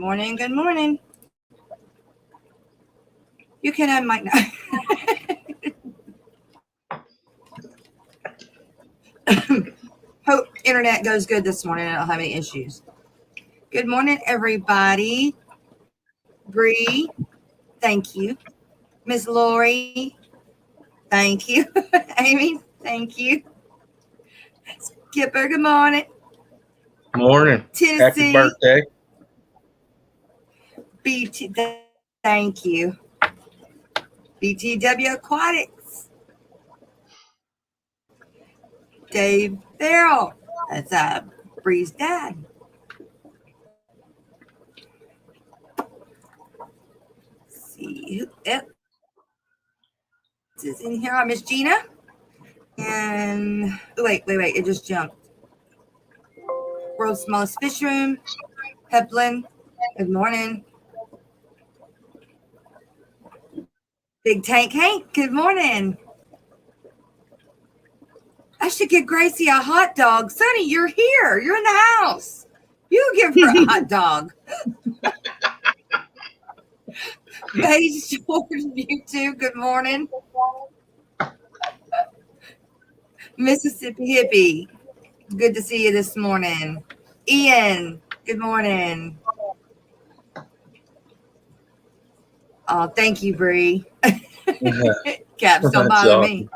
morning. Good morning. You can unmic now. Hope internet goes good this morning. I don't have any issues. Good morning, everybody. Bree, thank you. Miss Lori, thank you. Amy, thank you. Skipper, good morning. Morning. Tennessee. Happy birthday. BT, thank you. BTW Aquatics. Dave Farrell. That's Bree's dad. Let's see who else is in here. Miss Gina. And wait, it just jumped. World's smallest fish room. Heplin. Good morning. Big Tank Hank. Good morning. I should get Gracie a hot dog. Sonny, you're here. You're in the house. You give her a hot dog. Paige Jordan, you too. Good morning. Mississippi Hippie. Good to see you this morning. Ian, good morning. Oh, thank you, Bree. Caps, don't bother me.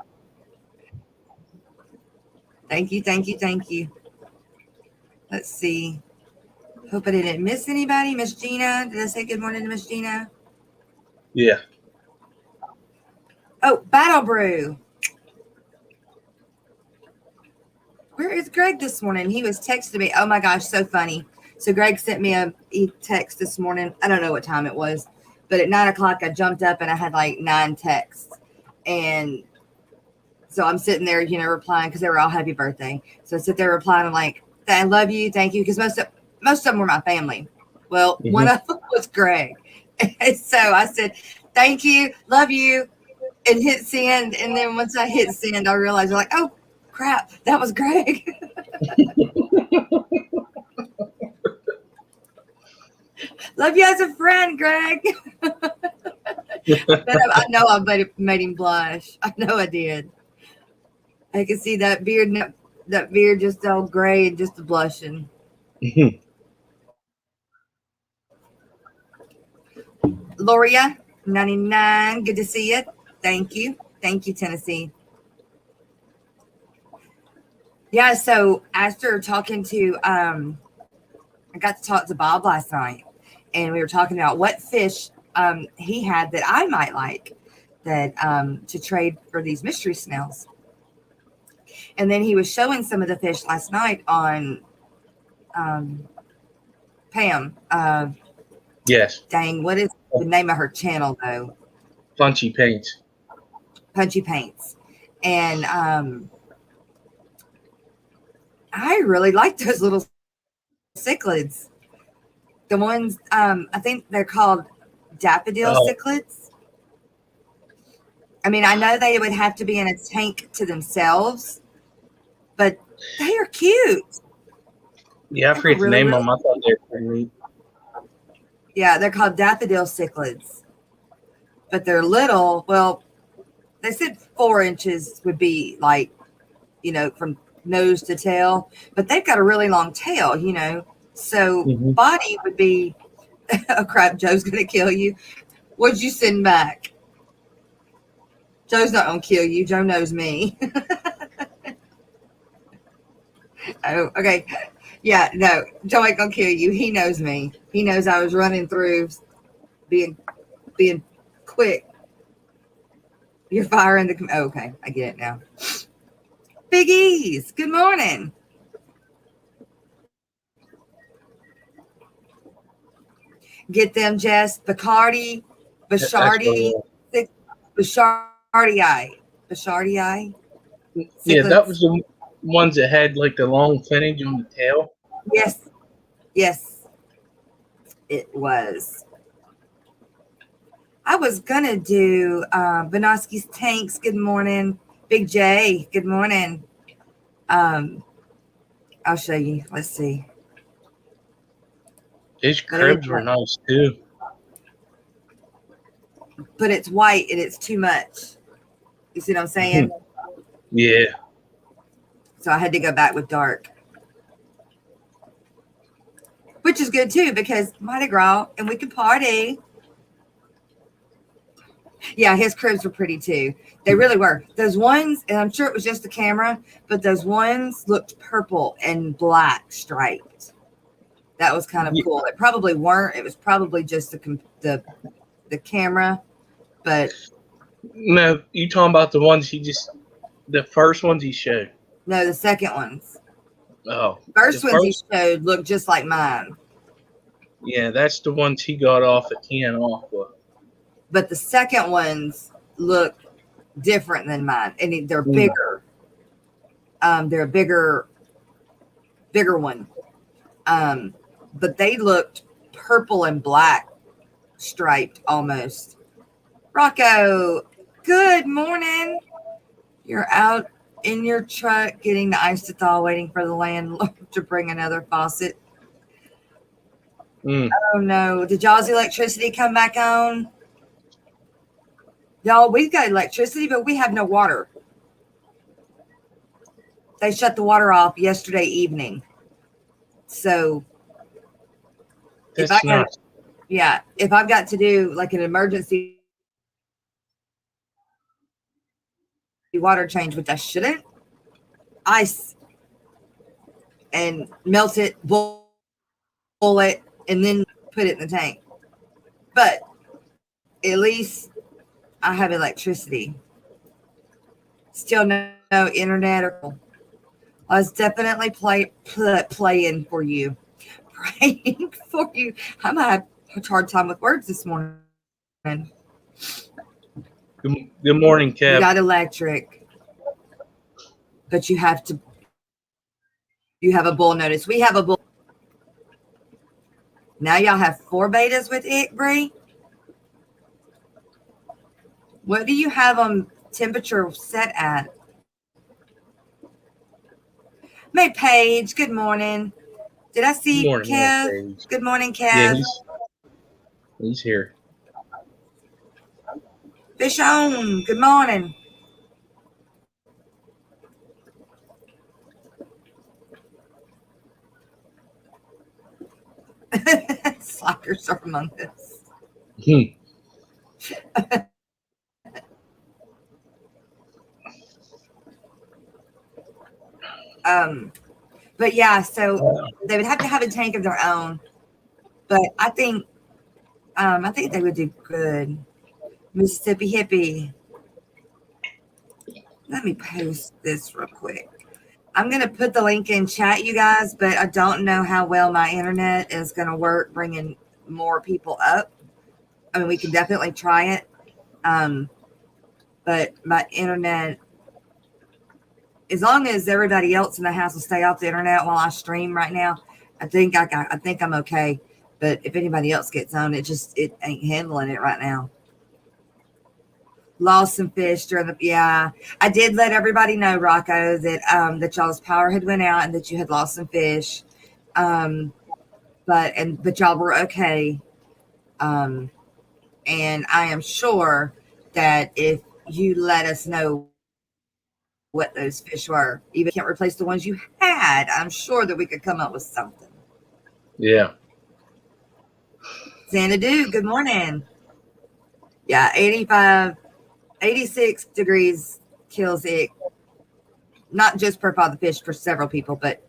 Thank you. Let's see. Hope I didn't miss anybody. Miss Gina. Did I say good morning to Miss Gina? Yeah. Oh, Battle Brew. Where is Greg this morning? He was texting me. Oh my gosh, so funny. So Greg sent me a text this morning. I don't know what time it was, but at 9 o'clock I jumped up and I had like 9 texts. And so I'm sitting there, replying because they were all happy birthday. So I sit there replying. I'm like, I love you. Thank you. Because most of them were my family. Well, one of them was Greg. And so I said, thank you. Love you. And hit send. And then once I hit send, I realized, like, oh, crap, that was Greg. Love you as a friend, Greg. I know I made him blush. I know I did. I can see that beard just all gray and just blushing. Loria, 99. Good to see you. Thank you, Tennessee. Yeah, so after talking to, I got to talk to Bob last night, and we were talking about what fish he had that I might like that to trade for these mystery snails. And then he was showing some of the fish last night on Pam. Yes. Dang, what is the name of her channel, though? Punchy Paints. And I really like those little cichlids. The ones, I think they're called daffodil cichlids. I mean, I know they would have to be in a tank to themselves, but they are cute. Yeah, I forget the name of them. I thought they were pretty neat. Yeah, they're called daffodil cichlids. But they're little. Well, they said 4 inches would be like, from nose to tail. But they've got a really long tail, So body would be, oh crap, Joe's going to kill you. What'd you send back? Joe's not going to kill you. Joe knows me. Oh, okay. Yeah, no, Joe ain't going to kill you. He knows me. He knows I was running through being quick. You're firing the... Oh, okay, I get it now. Big E's, good morning. Get them, Jess. Bashardii. Yeah, that was the ones that had like the long finish on the tail. Yes, it was. I was gonna do Benoski's tanks. Good morning, Big J. Good morning. I'll show you. Let's see. His cribs were nice too. But it's white and it's too much. You see what I'm saying? Yeah. So I had to go back with dark. Which is good too, because Mardi Gras and we could party. Yeah, his cribs were pretty too. They really were. Those ones, and I'm sure it was just the camera, but those ones looked purple and black striped. That was kind of cool. It probably weren't. It was probably just the camera, but no, you talking about the ones the first ones he showed? No, the second ones. Oh, first ones he showed looked just like mine. Yeah, that's the ones he got off at Can Aqua. But the second ones look different than mine, and they're bigger. They're a bigger one. But they looked purple and black striped almost. Rocco, good morning. You're out in your truck getting the ice to thaw, waiting for the landlord to bring another faucet. Oh no. Did y'all's electricity come back on? Y'all, we've got electricity, but we have no water. They shut the water off yesterday evening. So if I've got to do like an emergency water change, which I shouldn't, ice and melt it, boil it, and then put it in the tank. But at least I have electricity. Still no internet. I was definitely playing for you, praying for you. I'm gonna have a hard time with words this morning. Good morning, Kev. You got electric, but you have a bull notice. We have a bull. Now y'all have 4 betas with it, Bree. What do you have on temperature set at? May Page, good morning. Did I see Kev? Good morning, Kev. Yeah, he's here. Fish on, good morning. Slackers are among us. But yeah, so they would have to have a tank of their own. But I think they would do good. Mississippi hippie. Let me post this real quick. I'm going to put the link in chat, you guys, but I don't know how well my internet is going to work bringing more people up. I mean, we can definitely try it. But my internet, as long as everybody else in the house will stay off the internet while I stream right now, I think I'm okay. But if anybody else gets on, it ain't handling it right now. Lost some fish during I did let everybody know, Rocco, that y'all's power had went out and that you had lost some fish. But y'all were okay. And I am sure that if you let us know what those fish were, even if you can't replace the ones you had, I'm sure that we could come up with something. Yeah. Xanadu, good morning. Yeah, 86 degrees kills it. Not just per father fish, for several people, but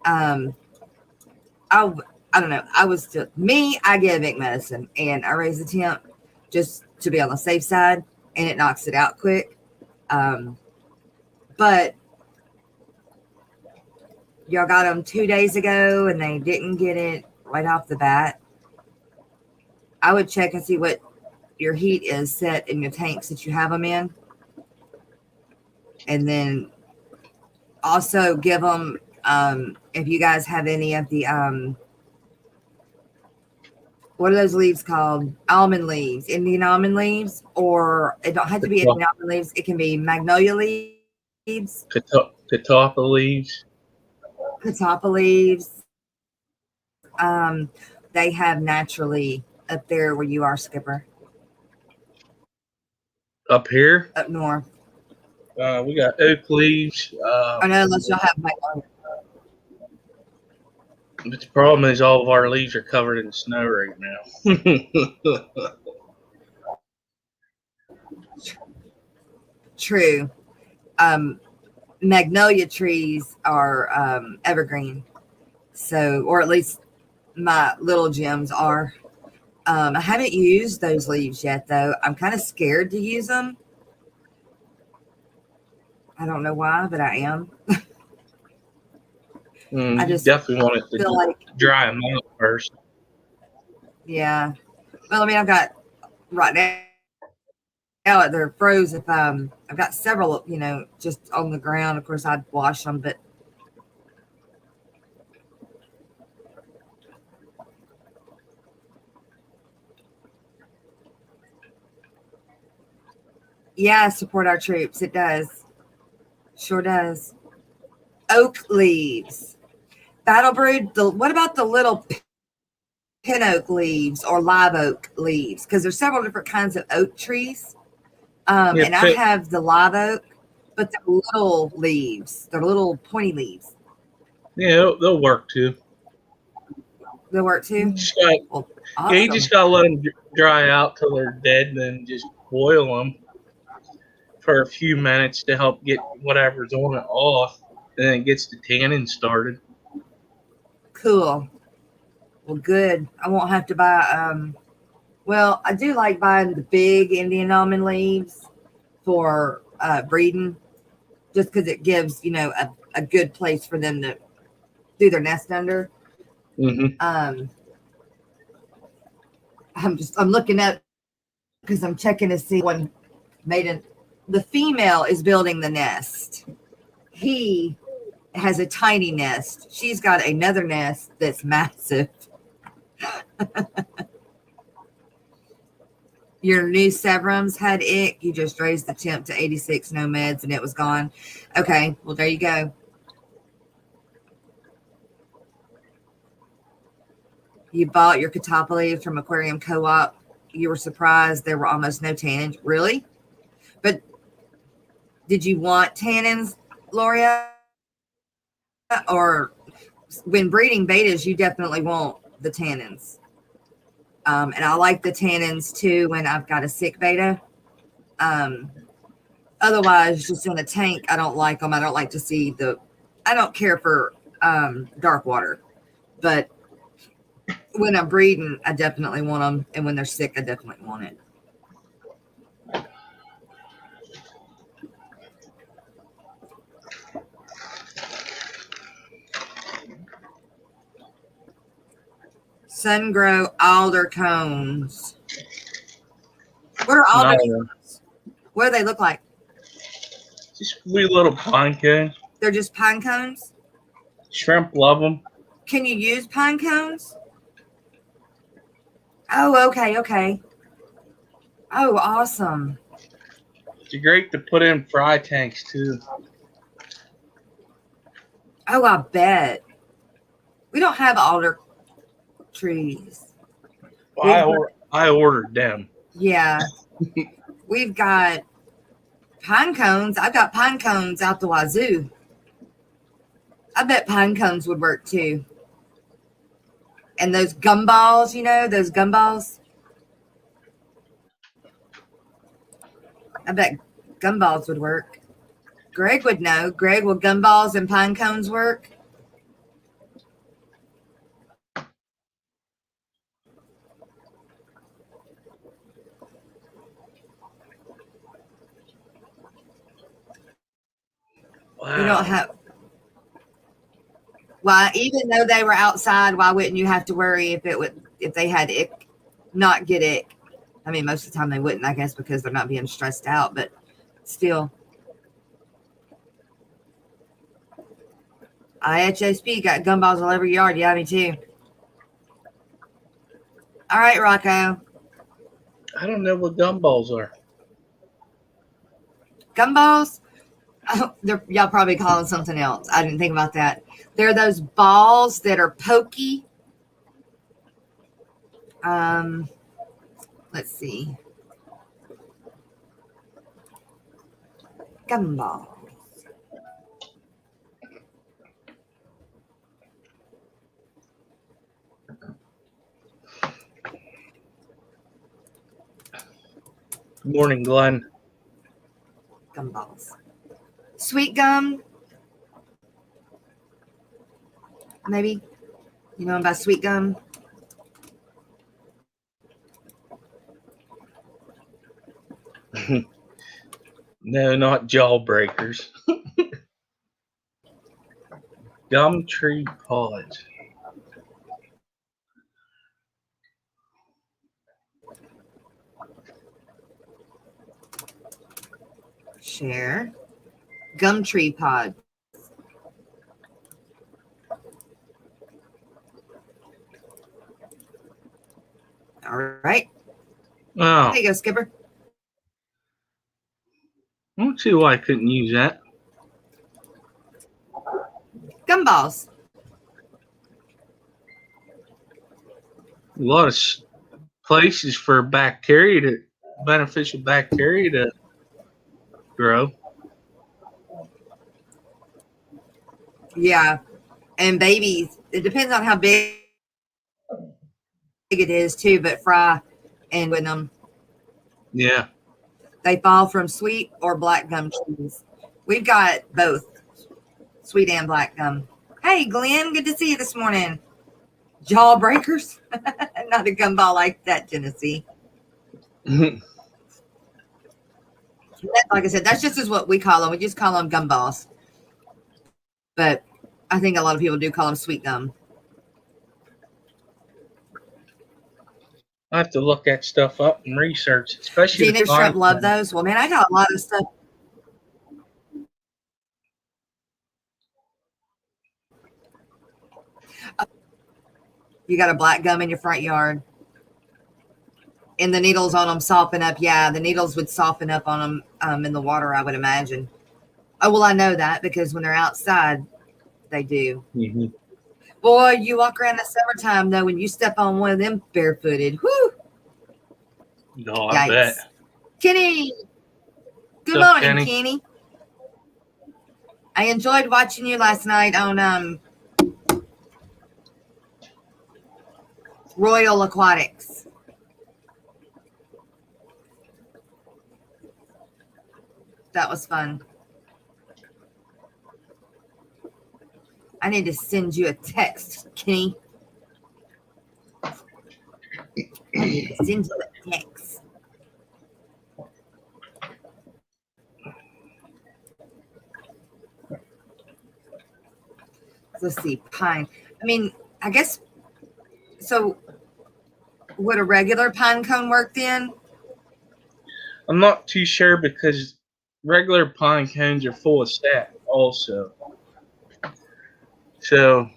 I don't know. I get a big medicine and I raise the temp just to be on the safe side, and it knocks it out quick. But y'all got them 2 days ago and they didn't get it right off the bat. I would check and see what your heat is set in your tanks that you have them in. And then also give them, if you guys have any of the, what are those leaves called? Almond leaves, Indian almond leaves, or it don't have to be Indian almond leaves. It can be magnolia leaves. Catawba leaves. Catawba leaves. they have naturally up there where you are, Skipper? Up here, Up north. we got oak leaves. I know, unless y'all have magnolia. But the problem is all of our leaves are covered in snow right now. True. Magnolia trees are evergreen. So, or at least my little gems are. I haven't used those leaves yet, though. I'm kind of scared to use them. I don't know why, but I am. I You just definitely want it to feel like, dry them out first. yeah. Well, I mean, I've got right now they're froze. If I've got several, just on the ground. Of course, I'd wash them, but yeah, support our troops. It does, sure does. Oak leaves, battle brood. What about the little pin oak leaves or live oak leaves? Because there's several different kinds of oak trees. Yeah, And I have the live oak, but they're little leaves. They're little pointy leaves. they'll work too. They'll work too. Well, Yeah, you awesome. just gotta let them dry out till they're dead, and then just boil them for a few minutes to help get whatever's on it off, and then it gets the tannin started. Cool. Well, good. I won't have to buy. Well, I do like buying the big Indian almond leaves for breeding, just because it gives a good place for them to do their nest under. Mm-hmm. I'm looking up because I'm checking to see one maiden. The female is building the nest. He has a tiny nest. She's got another nest that's massive. Your new Severums had ick. You just raised the temp to 86, no meds, and it was gone. Okay, well, there you go. You bought your catappa leaves from Aquarium Co-op. You were surprised there were almost no tannins. Really? But did you want tannins, Gloria? Or when breeding betas, you definitely want the tannins. And I like the tannins too when I've got a sick beta. Otherwise, just in a tank, I don't like them. I don't like to see I don't care for dark water. But when I'm breeding, I definitely want them. And when they're sick, I definitely want it. Sun-grow alder cones. What are alder cones? What do they look like? Just wee little pine cones. They're just pine cones? Shrimp love them. Can you use pine cones? Oh, okay. Oh, awesome. It's great to put in fry tanks too. Oh, I bet. We don't have alder trees. Well, I ordered them. Yeah. We've got pine cones. I've got pine cones out the wazoo. I bet pine cones would work too. And those gumballs, those gumballs. I bet gumballs would work. Greg would know. Greg, will gumballs and pine cones work? Wow. You don't have. Why, even though they were outside, why wouldn't you have to worry if they had ick, not get ick? I mean, most of the time they wouldn't, I guess, because they're not being stressed out, but still. IHSP got gumballs all over your yard. Yeah, me too. All right, Rocco. I don't know what gumballs are. Gumballs? Oh, y'all probably call them something else. I didn't think about that. They're those balls that are pokey. Let's see. Gumball. Good morning, Glenn. Gumballs. Sweet gum. Maybe. You know about sweet gum? No, not jawbreakers. Gumtree pods. Share. Gumtree pod. All right. Oh, There you go, Skipper. I don't see why I couldn't use that. Gumballs. A lot of places for beneficial bacteria to grow. Yeah. And babies, it depends on how big it is too, but fry and with them. Yeah. They fall from sweet or black gum trees. We've got both sweet and black gum. Hey, Glenn, good to see you this morning. Jawbreakers. Not a gumball like that, Tennessee. Like I said, that's just as what we call them. We just call them gumballs. But I think a lot of people do call them sweet gum. I have to look that stuff up and research, especially Gina Shrimp love those. Well, man, I got a lot of stuff. You got a black gum in your front yard. And the needles on them soften up. Yeah, the needles would soften up on them in the water, I would imagine. Oh, well, I know that because when they're outside, they do. Mm-hmm. Boy, you walk around in the summertime, though, when you step on one of them barefooted. Whoo! No, I bet. Kenny! Good morning, Kenny. I enjoyed watching you last night on Royal Aquatics. That was fun. I need to send you a text, Kenny. I need to send you a text. Let's see, pine. I mean, I guess, so would a regular pine cone work then? I'm not too sure because regular pine cones are full of sap also. So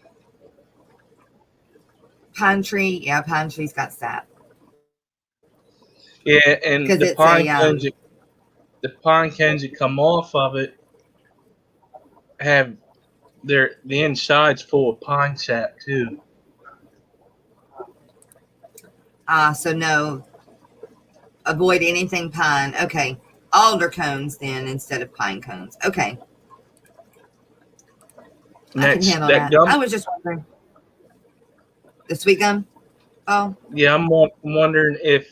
Pine tree, yeah, pine tree's got sap. yeah, and the pine cones that come off of it have the insides full of pine sap too. So no, avoid anything pine. Okay, alder cones then instead of pine cones. Okay, I can handle that. Gum? I was just wondering. The sweet gum? Oh. Yeah, I'm wondering if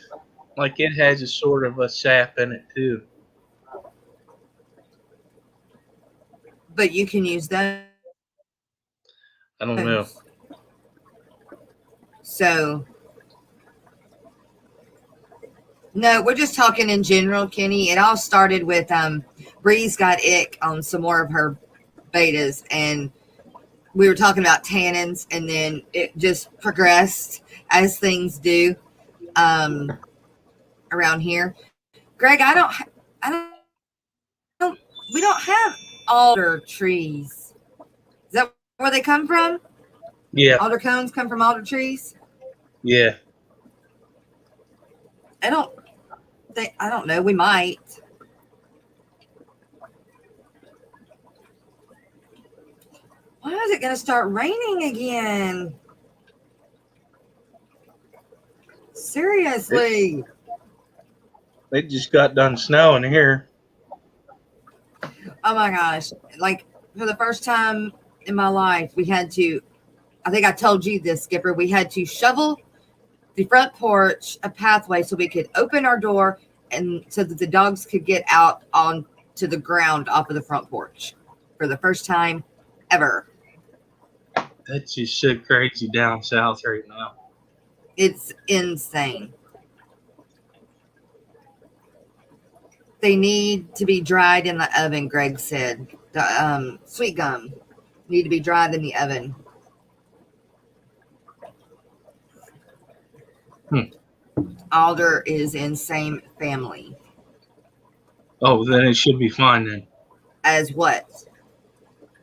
like it has a sort of a sap in it too. But you can use those. I don't know. So no, we're just talking in general, Kenny. It all started with Bree's got ick on some more of her betas, and we were talking about tannins, and then it just progressed as things do around here. Greg, we don't have alder trees. Is that where they come from? Yeah. Alder cones come from alder trees? Yeah. I don't know. We might. Why is it going to start raining again? Seriously. It just got done snowing here. Oh my gosh. Like for the first time in my life, we had to, I think I told you this, Skipper, we had to shovel the front porch a pathway so we could open our door and so that the dogs could get out onto the ground off of the front porch for the first time ever. That's just so crazy down south right now. It's insane. They need to be dried in the oven, Greg said. The sweet gum need to be dried in the oven. Alder is in same family. Oh, then it should be fine then. As what?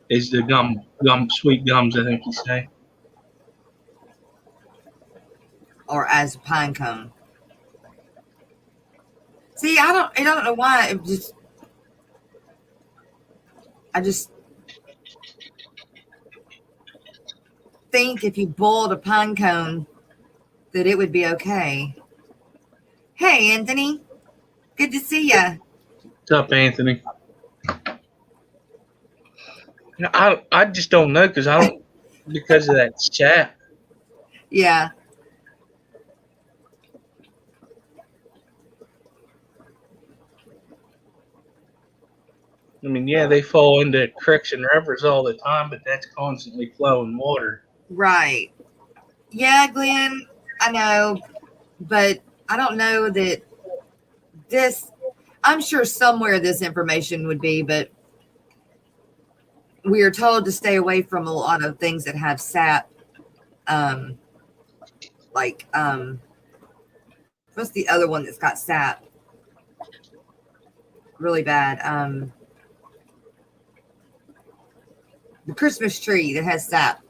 Is the sweet gums, I think you say. Or as pine cone. See, I don't know why. I just think if you boiled a pine cone that it would be okay. Hey, Anthony. Good to see ya. What's up, Anthony? I just don't know because because of that chat. Yeah. I mean, yeah, they fall into creeks and rivers all the time, but that's constantly flowing water. Right. Yeah, Glenn, I know, but I don't know that this, I'm sure somewhere this information would be, but we are told to stay away from a lot of things that have sap. Like, what's the other one that's got sap? Really bad. The Christmas tree that has sap.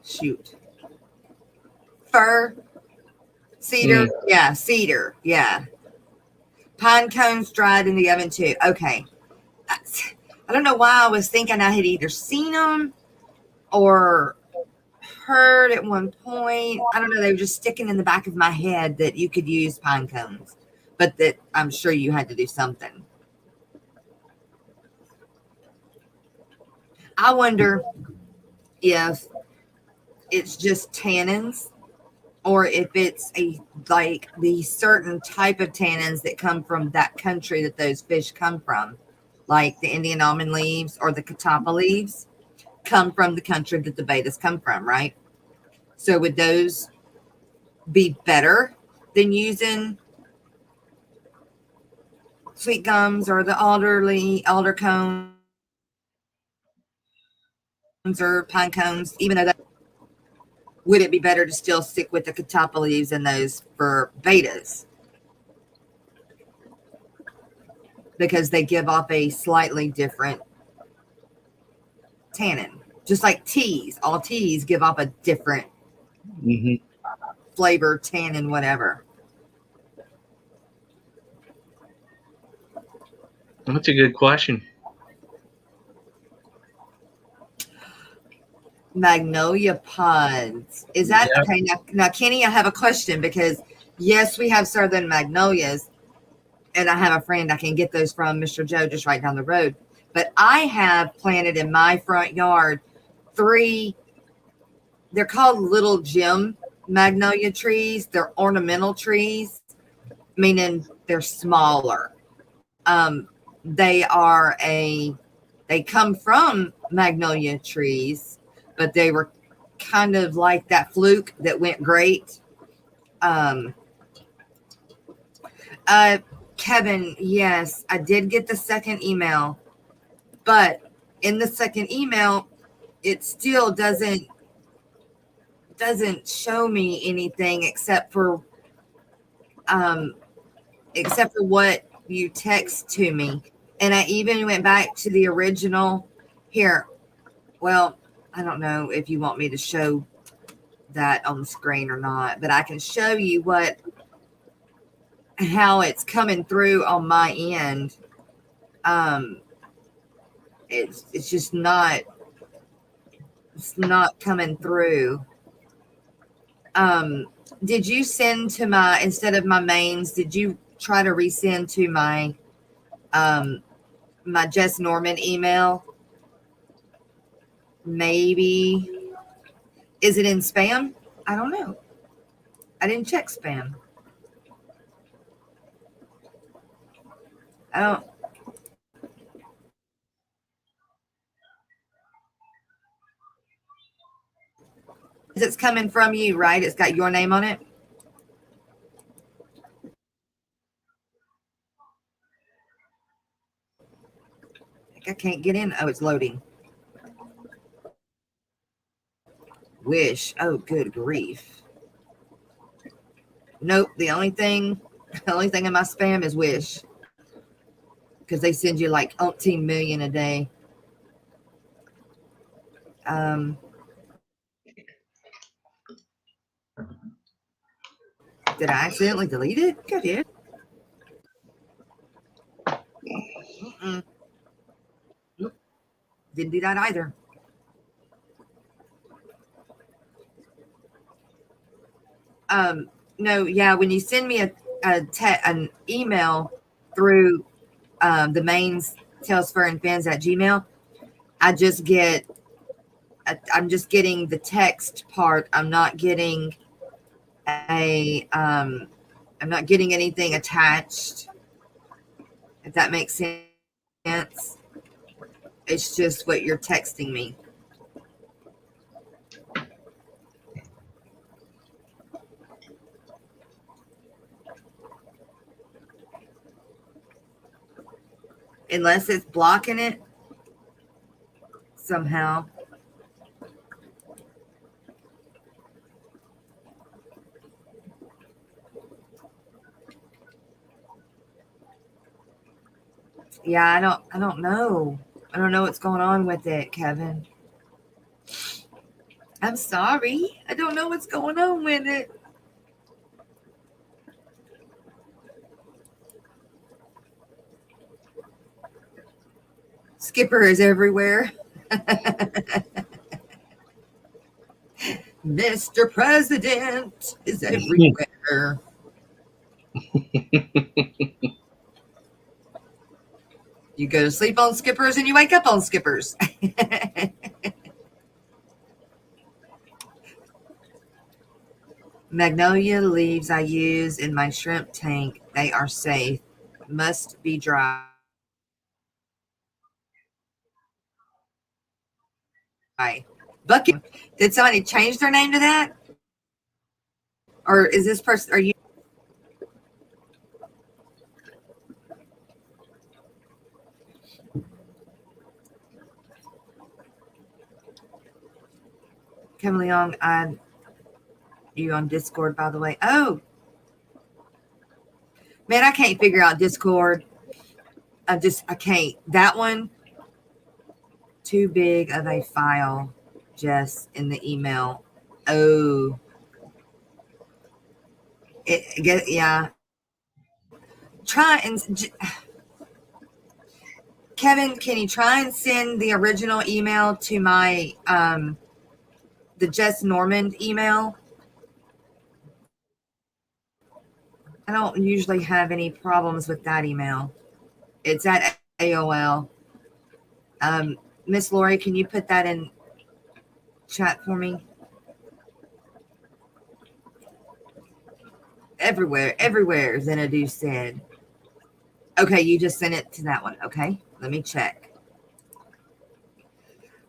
Shoot. Fir. Cedar. Yeah, cedar. Yeah. Pine cones dried in the oven too. Okay. I don't know why I was thinking I had either seen them or heard at one point. I don't know. They were just sticking in the back of my head that you could use pine cones, but that I'm sure you had to do something. I wonder if it's just tannins or if it's like the certain type of tannins that come from that country that those fish come from, like the Indian almond leaves or the catappa leaves come from the country that the betas come from, right? So would those be better than using sweet gums or the alder cones or pine cones, even though that would it be better to still stick with the catappa leaves and those for betas? Because they give off a slightly different tannin. Just like teas. All teas give off a different flavor, tannin, whatever. That's a good question. Magnolia pods. Is that okay? Now, Kenny, I have a question because yes, we have southern magnolias, and I have a friend I can get those from, Mr. Joe, just right down the road. But I have planted in my front yard 3. They're called little gem magnolia trees. They're ornamental trees, meaning they're smaller. They come from magnolia trees, but they were kind of like that fluke that went great. Kevin, yes, I did get the second email, but in the second email, it still doesn't show me anything except for what you text to me. And I even went back to the original here. Well, I don't know if you want me to show that on the screen or not, but I can show you how it's coming through on my end. It's just not It's not coming through. Um, did you send to my, instead of my mains, did you try to resend to um my Jess Norman email? Maybe. Is it in spam? I don't know. I didn't check spam. I don't. It's coming from you, right? It's got your name on it. I can't get in. Oh, it's loading. Wish. Oh, good grief. Nope. The only thing in my spam is Wish, because they send you like 18 million a day. Um, did I accidentally delete it? I did. Mm-mm. Nope. Didn't do that either. Um, no, yeah. When you send me an email through the mains Tailsfur and Fins at Gmail, I just get I'm just getting the text part. A I'm not getting anything attached. If that makes sense, it's just what you're texting me. Unless it's blocking it somehow. Yeah, I don't know. I don't know what's going on with it, Kevin. I'm sorry. I don't know what's going on with it. Skipper is everywhere. Mr. President is everywhere. You go to sleep on Skippers and you wake up on Skippers. Magnolia leaves I use in my shrimp tank. They are safe. Must be dry. Bucky, did somebody change their name to that? Or is this person, are you? Kim Leong, you on Discord, by the way. Oh, man, I can't figure out Discord. I can't. That one, too big of a file, Jess, in the email. Oh, yeah. Try and Kevin, can you try and send the original email to my the Jess Normand email? I don't usually have any problems with that email. It's at AOL. Miss Lori, can you put that in chat for me? Everywhere, Xanadu said. Okay, you just sent it to that one. Okay, let me check.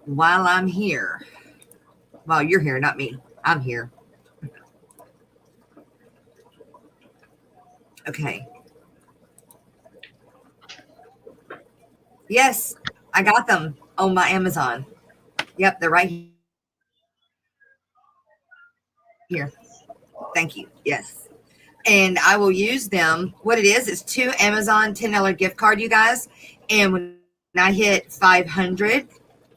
While I'm here, while you're here, not me, I'm here. Okay. Yes, I got them on my Amazon. Yep, they're right here. Thank you. Yes. And I will use them. What it is 2 Amazon $10 gift card, you guys. And when I hit 500,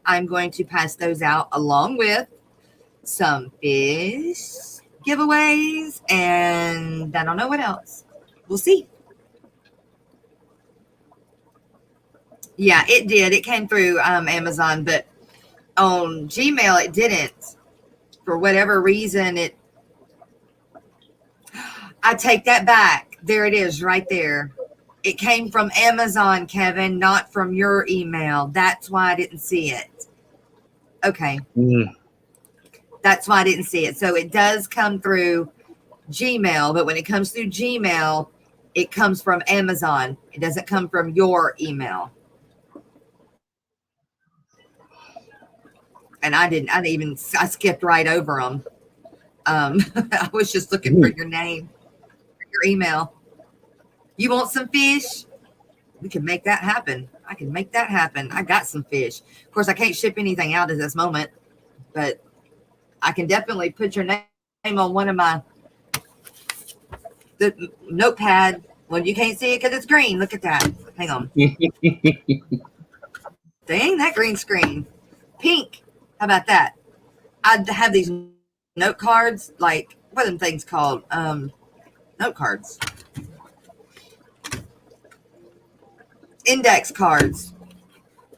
I'm going to pass those out along with some fish giveaways. And I don't know what else. We'll see. Yeah, it did. It came through Amazon, but On Gmail, it didn't. For whatever reason, I take that back. There it is right there. It came from Amazon, Kevin, not from your email. That's why I didn't see it. Okay. That's why I didn't see it. So it does come through Gmail, but when it comes through Gmail, it comes from Amazon. It doesn't come from your email. And I skipped right over them. I was just looking for your name, your email. You want some fish? We can make that happen. I can make that happen. I got some fish. Of course, I can't ship anything out at this moment, but I can definitely put your name on one of the notepad. Well, you can't see it because it's green. Look at that. Hang on. Dang, that green screen. Pink. How about that? I have these note cards, like, what are them things called? Note cards. Index cards.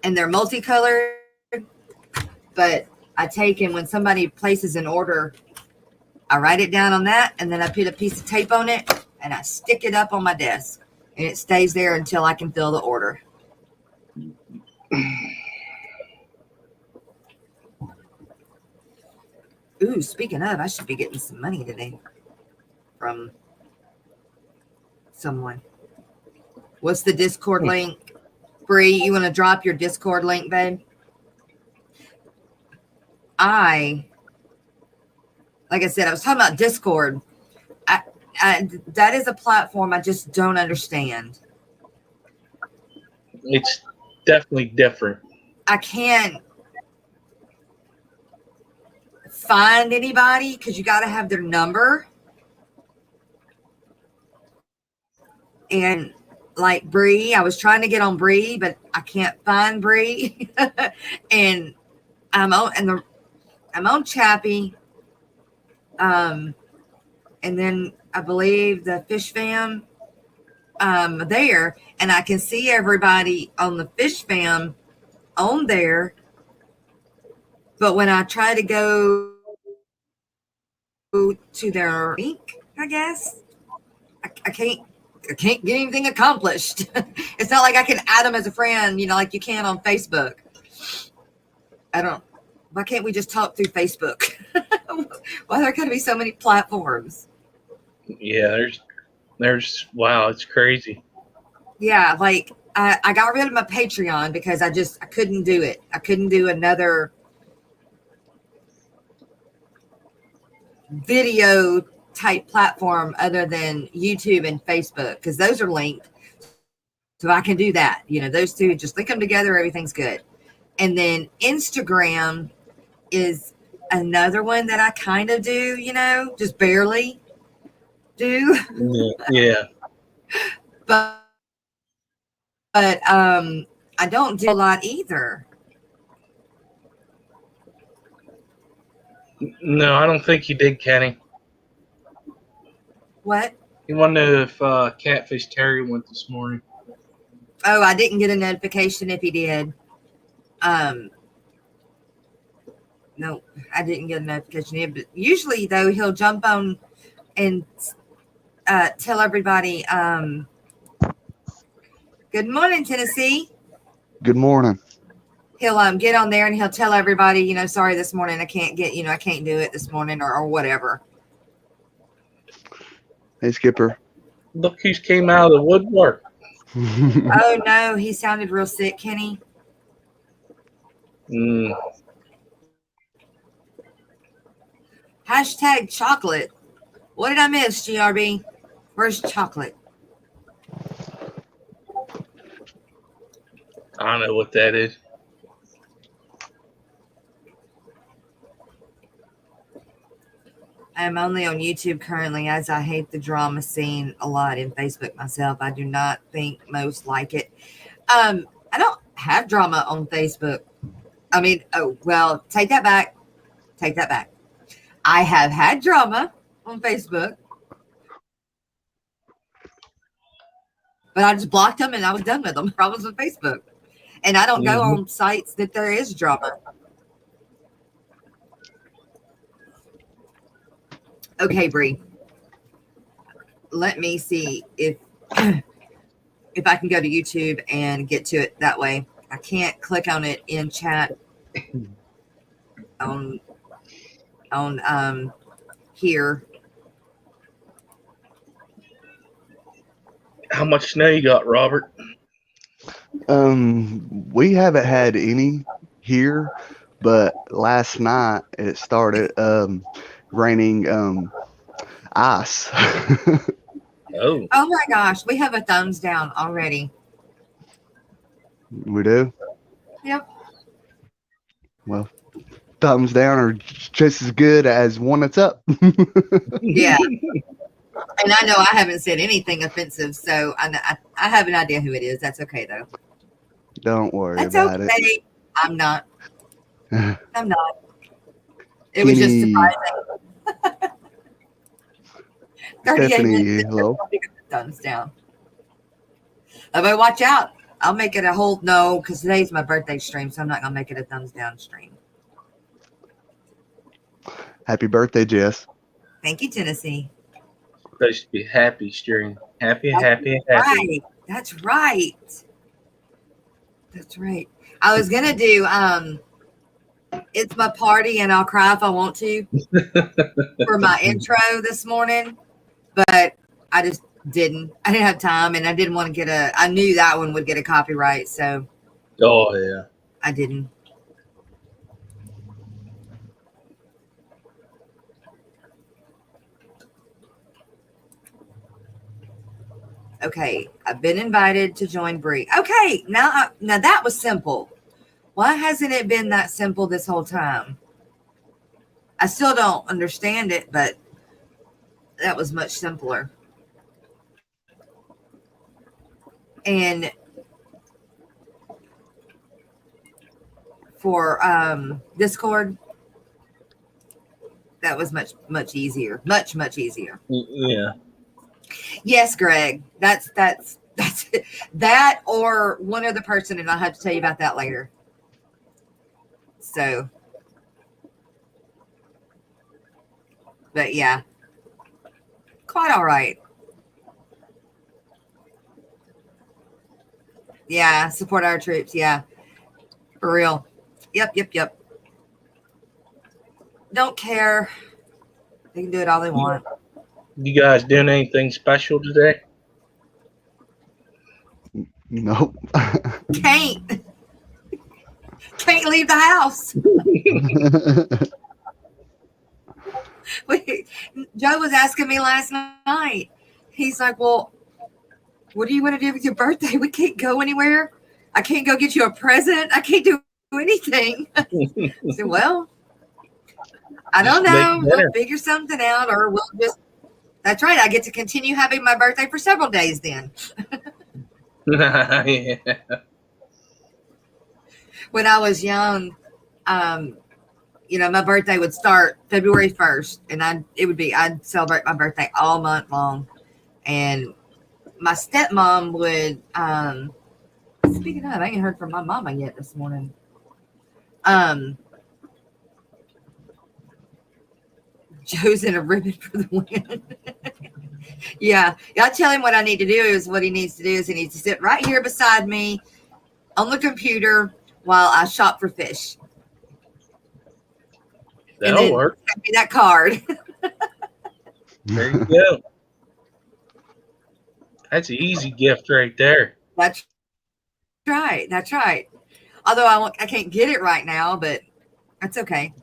And they're multicolored. But I take and when somebody places an order, I write it down on that, and then I put a piece of tape on it, and I stick it up on my desk. And it stays there until I can fill the order. Ooh, speaking of, I should be getting some money today from someone. What's the Discord link? Bree, you want to drop your Discord link, babe? Like I said, I was talking about Discord. That is a platform I just don't understand. It's definitely different. I can't find anybody because you got to have their number. And like Bree, I was trying to get on Bree, but I can't find Bree. And I'm on Chappie. And then I believe the Fish Fam there, and I can see everybody on the Fish Fam on there. But when I try to go to their link, I guess I can't get anything accomplished. It's not like I can add them as a friend, like you can on Facebook. Why can't we just talk through Facebook? Why are there going to be so many platforms? Yeah, there's wow, it's crazy. Yeah, like I got rid of my Patreon because I couldn't do it. I couldn't do another video type platform other than YouTube and Facebook because those are linked. So I can do that. Those two, just link them together, everything's good. And then Instagram is another one that I kind of do, just barely do. Yeah. But I don't do a lot either. No, I don't think you did, Kenny. What? You wonder if Catfish Terry went this morning. Oh, I didn't get a notification if he did. No, I didn't get a notification yet. But usually, though, he'll jump on and tell everybody, good morning, Tennessee. Good morning. He'll get on there and he'll tell everybody, sorry, this morning I can't I can't do it this morning or whatever. Hey, Skipper. Look who's came out of the woodwork. Oh, no, he sounded real sick, Kenny. Hashtag chocolate. What did I miss, GRB? Where's chocolate? I don't know what that is. I'm only on YouTube currently as I hate the drama scene a lot in Facebook myself. I do not think most like it. I don't have drama on Facebook. I mean, take that back. Take that back. I have had drama on Facebook, but I just blocked them and I was done with them. Problems with Facebook. And I don't go on sites that there is drama. Okay, Bree. Let me see if if I can go to YouTube and get to it that way. I can't click on it in chat on here. How much snow you got, Robert? We haven't had any here, but last night it started raining ice. Oh, Oh my gosh, we have a thumbs down already. We do? Yep. Well, thumbs down are just as good as one that's up. Yeah. And I know I haven't said anything offensive, so I have an idea who it is. That's okay though. Don't worry That's about okay. I'm not. it. I'm not. It was just Kenny, surprising. 38 Stephanie, minutes. hello. Thumbs down. But watch out. I'll make it a whole no, because today's my birthday stream, so I'm not gonna make it a thumbs down stream. Happy birthday, Jess. Thank you, Tennessee. supposed to be happy stream. Happy. Right. That's right. That's right. I was gonna do it's my party and I'll cry if I want to for my intro this morning, but I just didn't. I didn't have time, and I didn't want to get I knew that one would get a copyright, so Oh yeah. I didn't. Okay, I've been invited to join Bree. Okay, now that was simple. Why hasn't it been that simple this whole time? I still don't understand it, but that was much simpler. And for Discord, that was much easier. Much easier. Yeah. Yes, Greg. That's it. That or one other person, and I'll have to tell you about that later. So, but yeah, quite all right. Yeah, support our troops. Yeah, for real. Yep. Don't care. They can do it all they want. You guys doing anything special today? Nope. Can't leave the house. Joe was asking me last night. He's like, well, what do you want to do with your birthday? We can't go anywhere. I can't go get you a present. I can't do anything. I said, well, I don't know. We'll figure something out, or we'll just. That's right. I get to continue having my birthday for several days then. Yeah. When I was young, my birthday would start February 1st, and I'd celebrate my birthday all month long. And my stepmom would, speaking of, I ain't heard from my mama yet this morning. Joe's in a ribbon for the win. Yeah. I tell him what I need to do is what he needs to do is he needs to sit right here beside me on the computer while I shop for fish. That'll work. Send me that card. There you go. That's an easy gift right there. That's right. That's right. Although I can't get it right now, but that's okay.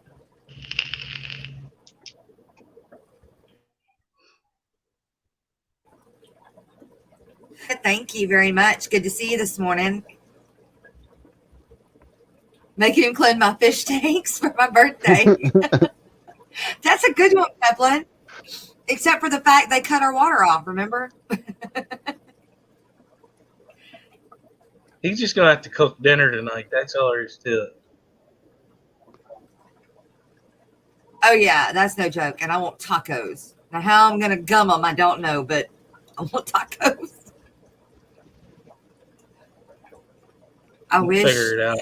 Thank you very much. Good to see you this morning. Making him clean my fish tanks for my birthday. That's a good one, Peplin. Except for the fact they cut our water off, remember? He's just gonna have to cook dinner tonight. That's all there is to it. Oh yeah, that's no joke. And I want tacos. Now how I'm gonna gum them, I don't know, but I want tacos. I wish. Figure it out.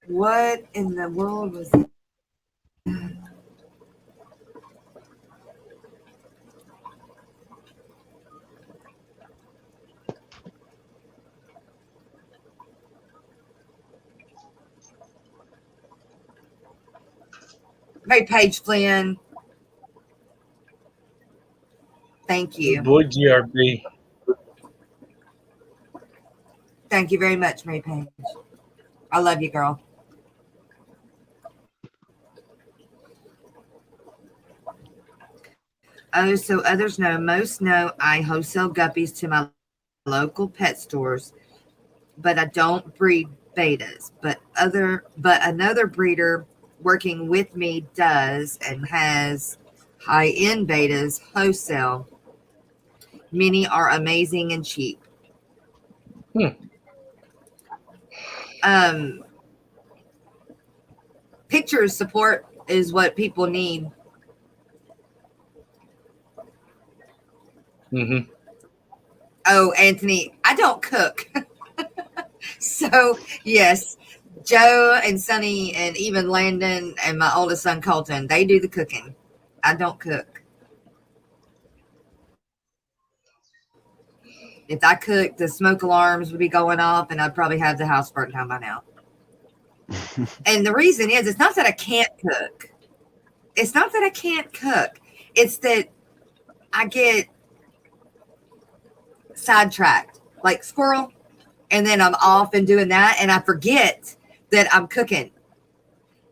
What in the world was that? Mary Paige Flynn. Thank you. Boy, GRB. Thank you very much, Mary Paige. I love you, girl. Oh, so others know. Most know I wholesale guppies to my local pet stores, but I don't breed betas. But another breeder working with me does and has high-end betas wholesale. Many are amazing and cheap. Picture support is what people need. Mm-hmm. Oh, Anthony, I don't cook. So, yes, Joe and Sonny and even Landon and my oldest son, Colton, they do the cooking. I don't cook. If I cooked, the smoke alarms would be going off and I'd probably have the house burnt down by now. And the reason is, it's not that I can't cook. It's not that I can't cook. It's that I get sidetracked like squirrel. And then I'm off and doing that. And I forget that I'm cooking.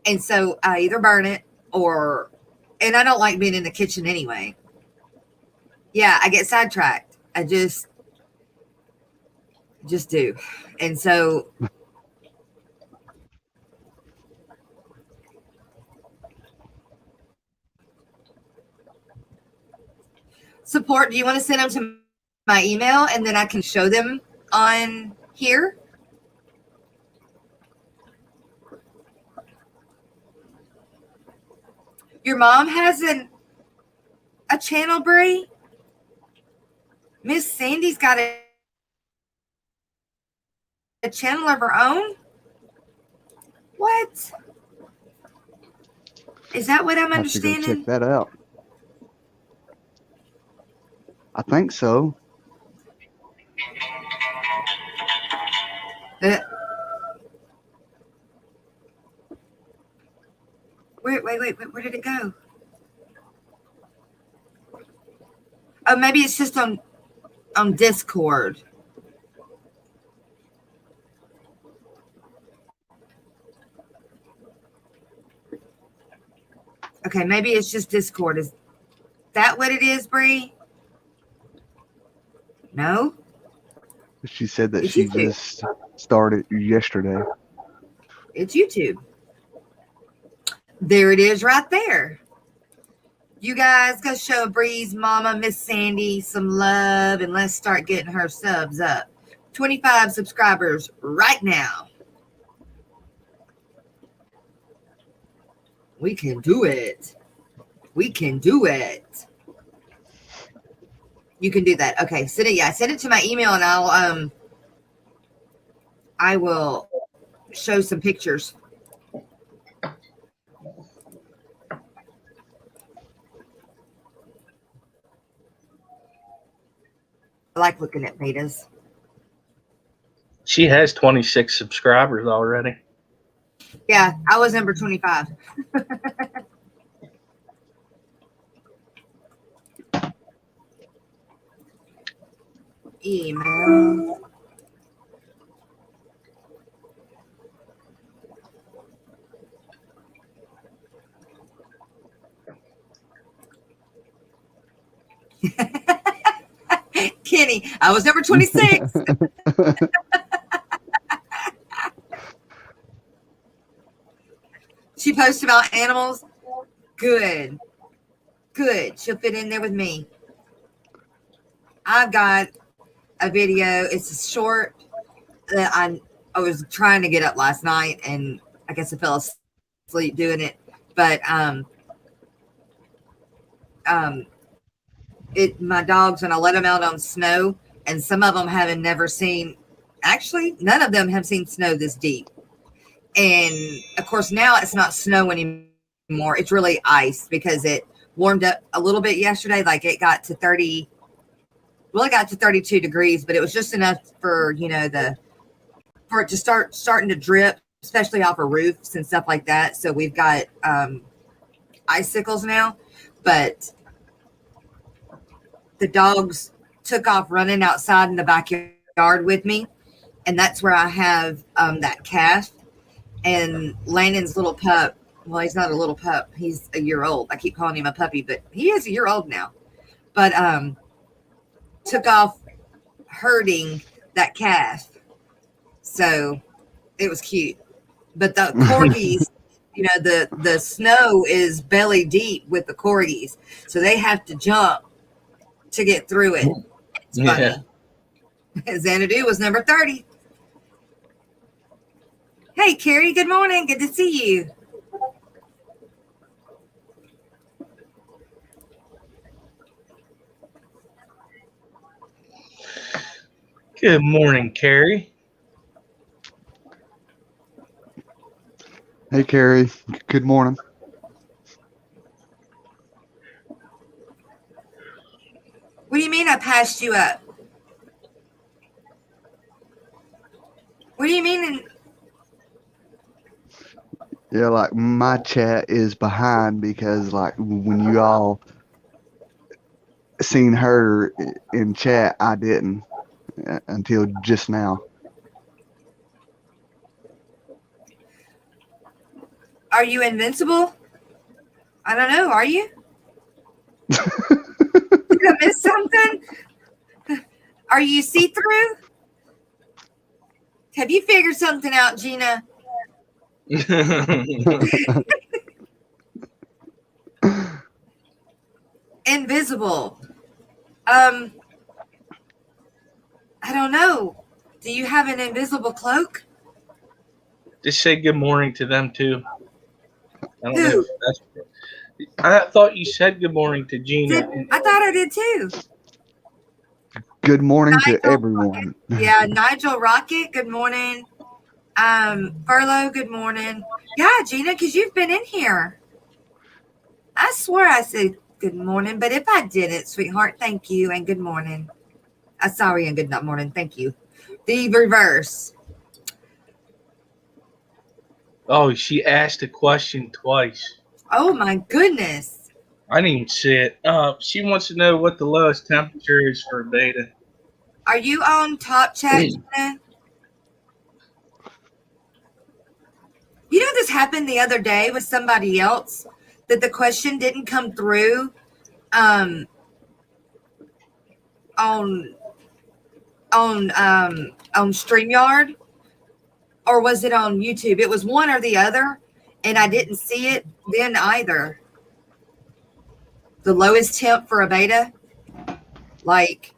And so I either burn it and I don't like being in the kitchen anyway. Yeah, I get sidetracked. I just do. And so support, do you want to send them to my email and then I can show them on here? Your mom has a channel, Brie? Miss Sandy's got a channel of her own? What? Is that what I'm I have to go understanding? check that out. I think so. Wait, where did it go? Oh, maybe it's just on Discord. Okay, maybe it's just Discord. Is that what it is, Bree? No? She said that It's she YouTube. just started yesterday. It's YouTube. There it is right there. You guys go show Bree's mama, Miss Sandy, some love, and let's start getting her subs up. 25 subscribers right now. We can do it. We can do it. You can do that. Okay, send it. Yeah, send it to my email, and I will show some pictures. I like looking at betas. She has 26 subscribers already. Yeah, I was number 25. Email. Kenny, I was number 26. She posts about animals. Good. She'll fit in there with me. I've got a video. It's a short that I was trying to get up last night, and I guess I fell asleep doing it. But my dogs, when I let them out on snow, and some of them haven't never seen. Actually, none of them have seen snow this deep. And of course, now it's not snow anymore. It's really ice because it warmed up a little bit yesterday. Like it got to 30. Well, it got to 32 degrees, but it was just enough for, for it to starting to drip, especially off of roofs and stuff like that. So we've got icicles now, but the dogs took off running outside in the backyard with me, and that's where I have that calf. And Landon's little pup, well, he's not a little pup, he's a year old. I keep calling him a puppy, but he is a year old now. But took off herding that calf, so it was cute. But the corgis, the snow is belly deep with the corgis, so they have to jump to get through it. It's funny. Yeah. Xanadu was number 30. Hey, Carrie, good morning. Good to see you. Good morning, Carrie. Hey, Carrie. Good morning. What do you mean I passed you up? What do you mean? Yeah, like my chat is behind because like when you all seen her in chat, I didn't until just now. Are you invincible? I don't know. Are you? Did I miss something? Are you see-through? Have you figured something out, Gina? Invisible. I don't know. Do you have an invisible cloak? Just say good morning to them too. I don't Who? know if that's. I thought you said good morning to Gina. I thought I did too. Good morning Nigel, to everyone. Yeah, Nigel Rocket, good morning. Furlough, good morning. Yeah, Gina, because you've been in here. I swear I said good morning, but if I didn't, sweetheart, thank you and good morning. Sorry and good morning, thank you. The reverse. Oh, she asked a question twice. Oh my goodness. I didn't even see it. She wants to know what the lowest temperature is for a beta. Are you on Top Chat, Gina? You know, this happened the other day with somebody else, that the question didn't come through on StreamYard, or was it on YouTube? It was one or the other, and I didn't see it then either. The lowest temp for a beta, like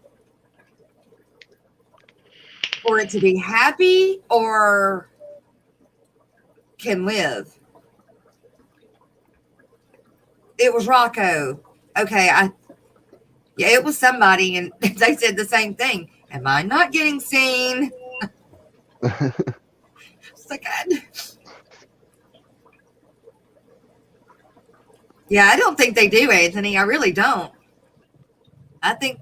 for it to be happy or can live. It was Rocco. Okay, yeah, it was somebody, and they said the same thing. Am I not getting seen? So good. Yeah, I don't think they do, Anthony. I really don't. I think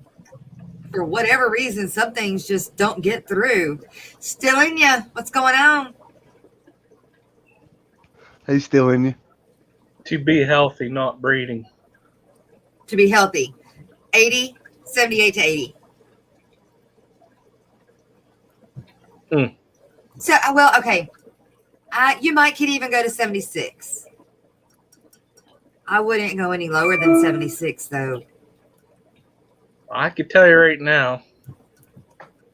for whatever reason, some things just don't get through. Still in you. What's going on? He's still in you. To be healthy, not breeding. To be healthy. 80, 78 to 80. So, well, okay. You might could even go to 76. I wouldn't go any lower than 76, though. I could tell you right now,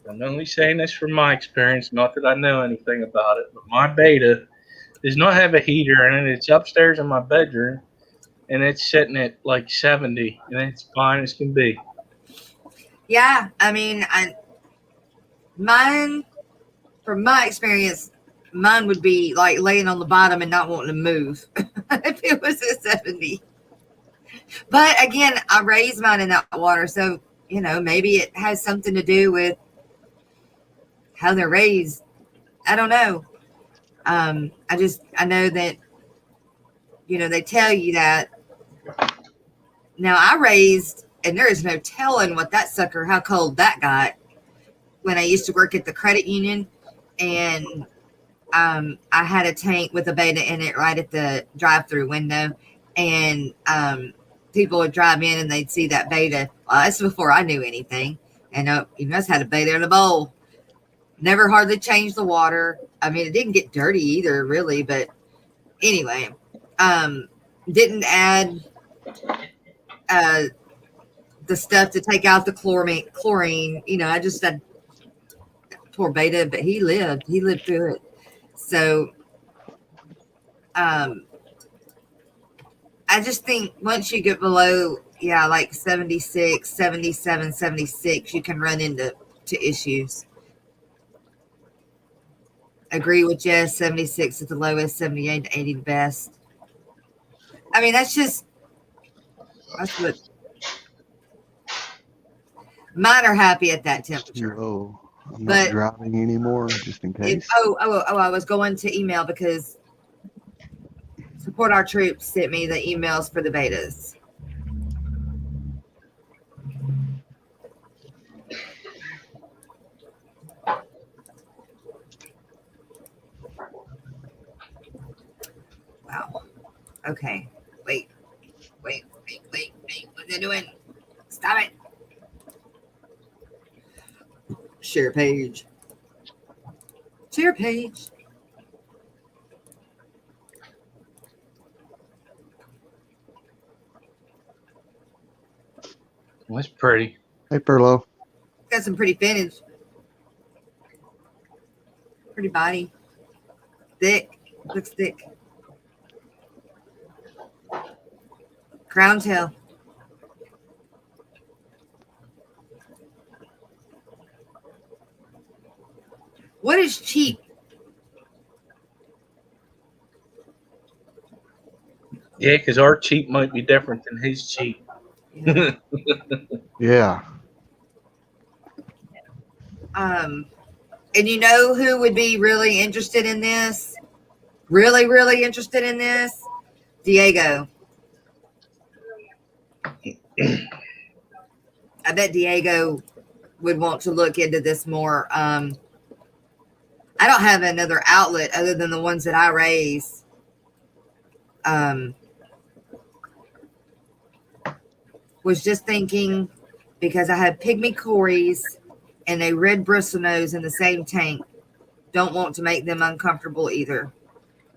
I'm only saying this from my experience, not that I know anything about it, but my beta does not have a heater in it. It's upstairs in my bedroom, and it's sitting at like 70, and it's fine as can be. Yeah, I mean, mine, from my experience, mine would be like laying on the bottom and not wanting to move if it was at 70. But again, I raised mine in that water, so maybe it has something to do with how they're raised. I don't know. I know that they tell you that. Now I raised, and there is no telling what that sucker, how cold that got when I used to work at the credit union, and I had a tank with a beta in it right at the drive-through window, and people would drive in and they'd see that beta. Well, that's before I knew anything. And you must have had a beta in a bowl. Never hardly changed the water. I mean, it didn't get dirty either, really. But anyway, didn't add the stuff to take out the chlorine. You know, I just had poor beta, but he lived through it. So, I just think once you get below, like 76, 77, 76, you can run into issues. Agree with Jess, 76 at the lowest, 78 to 80 the best. I mean, that's what mine are happy at that temperature. Oh, I'm not driving anymore, just in case. I was going to email because Support Our Troops sent me the emails for the betas. Wow. Okay. Wait. What's it doing? Stop it. Share page. Well, that's pretty. Hey, Perlo. Got some pretty finish. Pretty body. Thick. Looks thick. Crown tail. What is cheap? Yeah, because our cheap might be different than his cheap. Yeah. And you know who would be really interested in this? Really, really interested in this? Diego. I bet Diego would want to look into this more. I don't have another outlet other than the ones that I raise. Was just thinking because I have pygmy cories and a red bristlenose in the same tank. Don't want to make them uncomfortable either.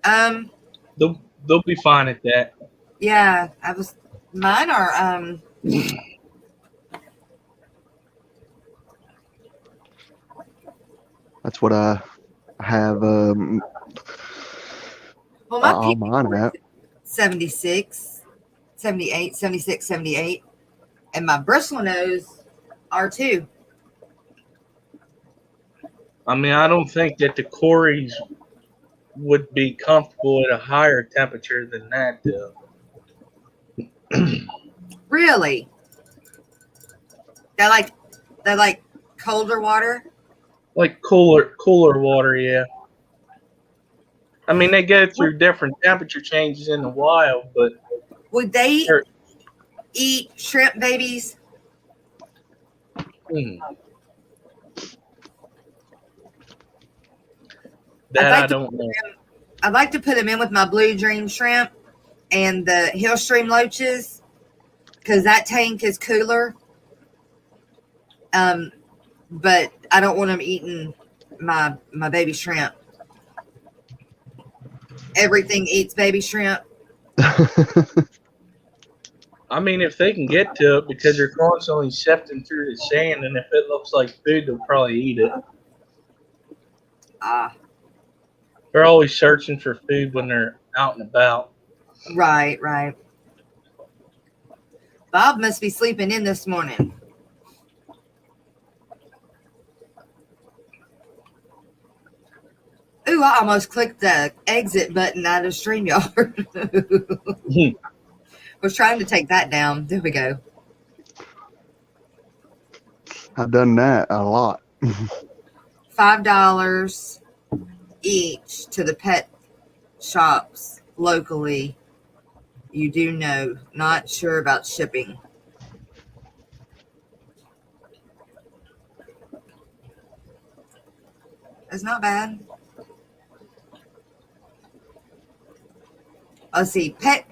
They'll be fine at that. Yeah, mine are That's what I have well, my on mine at. 76, 78, 76, 78. And my bristlenose are too. I mean, I don't think that the cories would be comfortable at a higher temperature than that, though. Really? They like colder water? Like cooler water, yeah. I mean, they go through different temperature changes in the wild, but would they eat shrimp babies? That I don't know. I'd like to put them in with my blue dream shrimp and the hill stream loaches because that tank is cooler. But I don't want them eating my baby shrimp. Everything eats baby shrimp. I mean, if they can get to it because they're constantly sifting through the sand, and if it looks like food, they'll probably eat it. They're always searching for food when they're out and about. Right. Bob must be sleeping in this morning. Ooh, I almost clicked the exit button out of StreamYard. Was trying to take that down. There we go. I've done that a lot. $5 each to the pet shops locally. You do know. Not sure about shipping. That's not bad. Let's see. Pet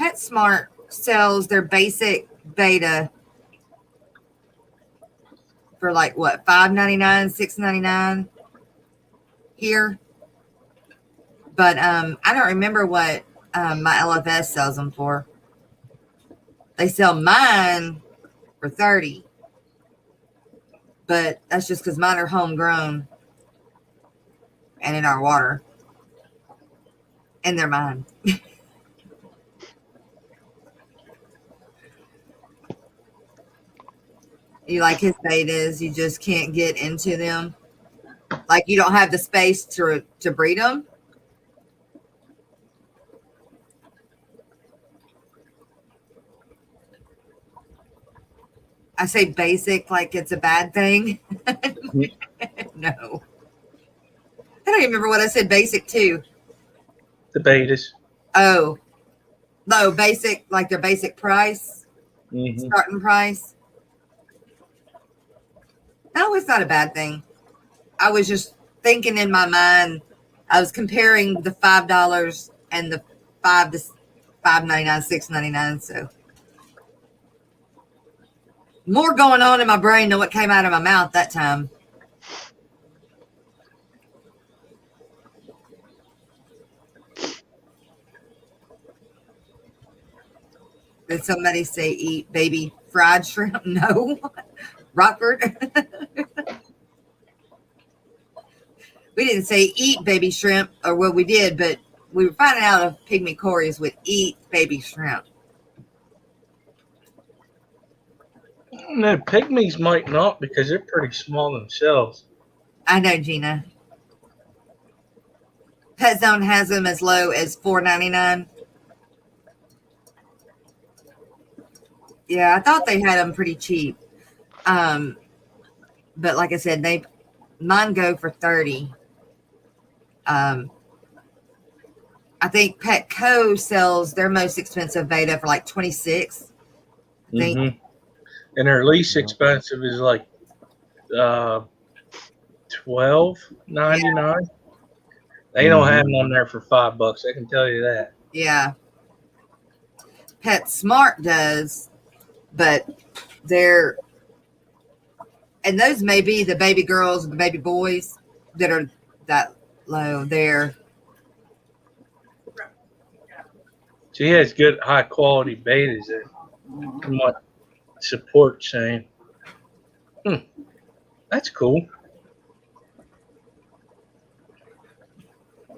PetSmart sells their basic beta for like what, $5.99, $6.99 here. But I don't remember what my LFS sells them for. They sell mine for $30, but that's just because mine are homegrown and in our water, and they're mine. You like his betas, you just can't get into them. Like you don't have the space to breed them. I say basic like it's a bad thing. No. I don't even remember what I said basic to. The betas. Oh. No, basic, like their basic price. Starting price. No, it's not a bad thing. I was just thinking in my mind, I was comparing the $5 and the $5 to $5.99, $6.99. So more going on in my brain than what came out of my mouth that time. Did somebody say eat baby fried shrimp? No. Rockford. We didn't say eat baby shrimp, or what we did, but we were finding out if Pygmy Corys would eat baby shrimp. No, pygmies might not because they're pretty small themselves. I know, Gina. Pet Zone has them as low as $4.99. Yeah, I thought they had them pretty cheap. But like I said, mine go for $30. I think Petco sells their most expensive beta for like $26. And their least expensive is like $12.99. They don't have them on there for $5. I can tell you that. Yeah. PetSmart does, but and those may be the baby girls and the baby boys that are that low there. She has good high quality betas that from what Support's saying. That's cool. I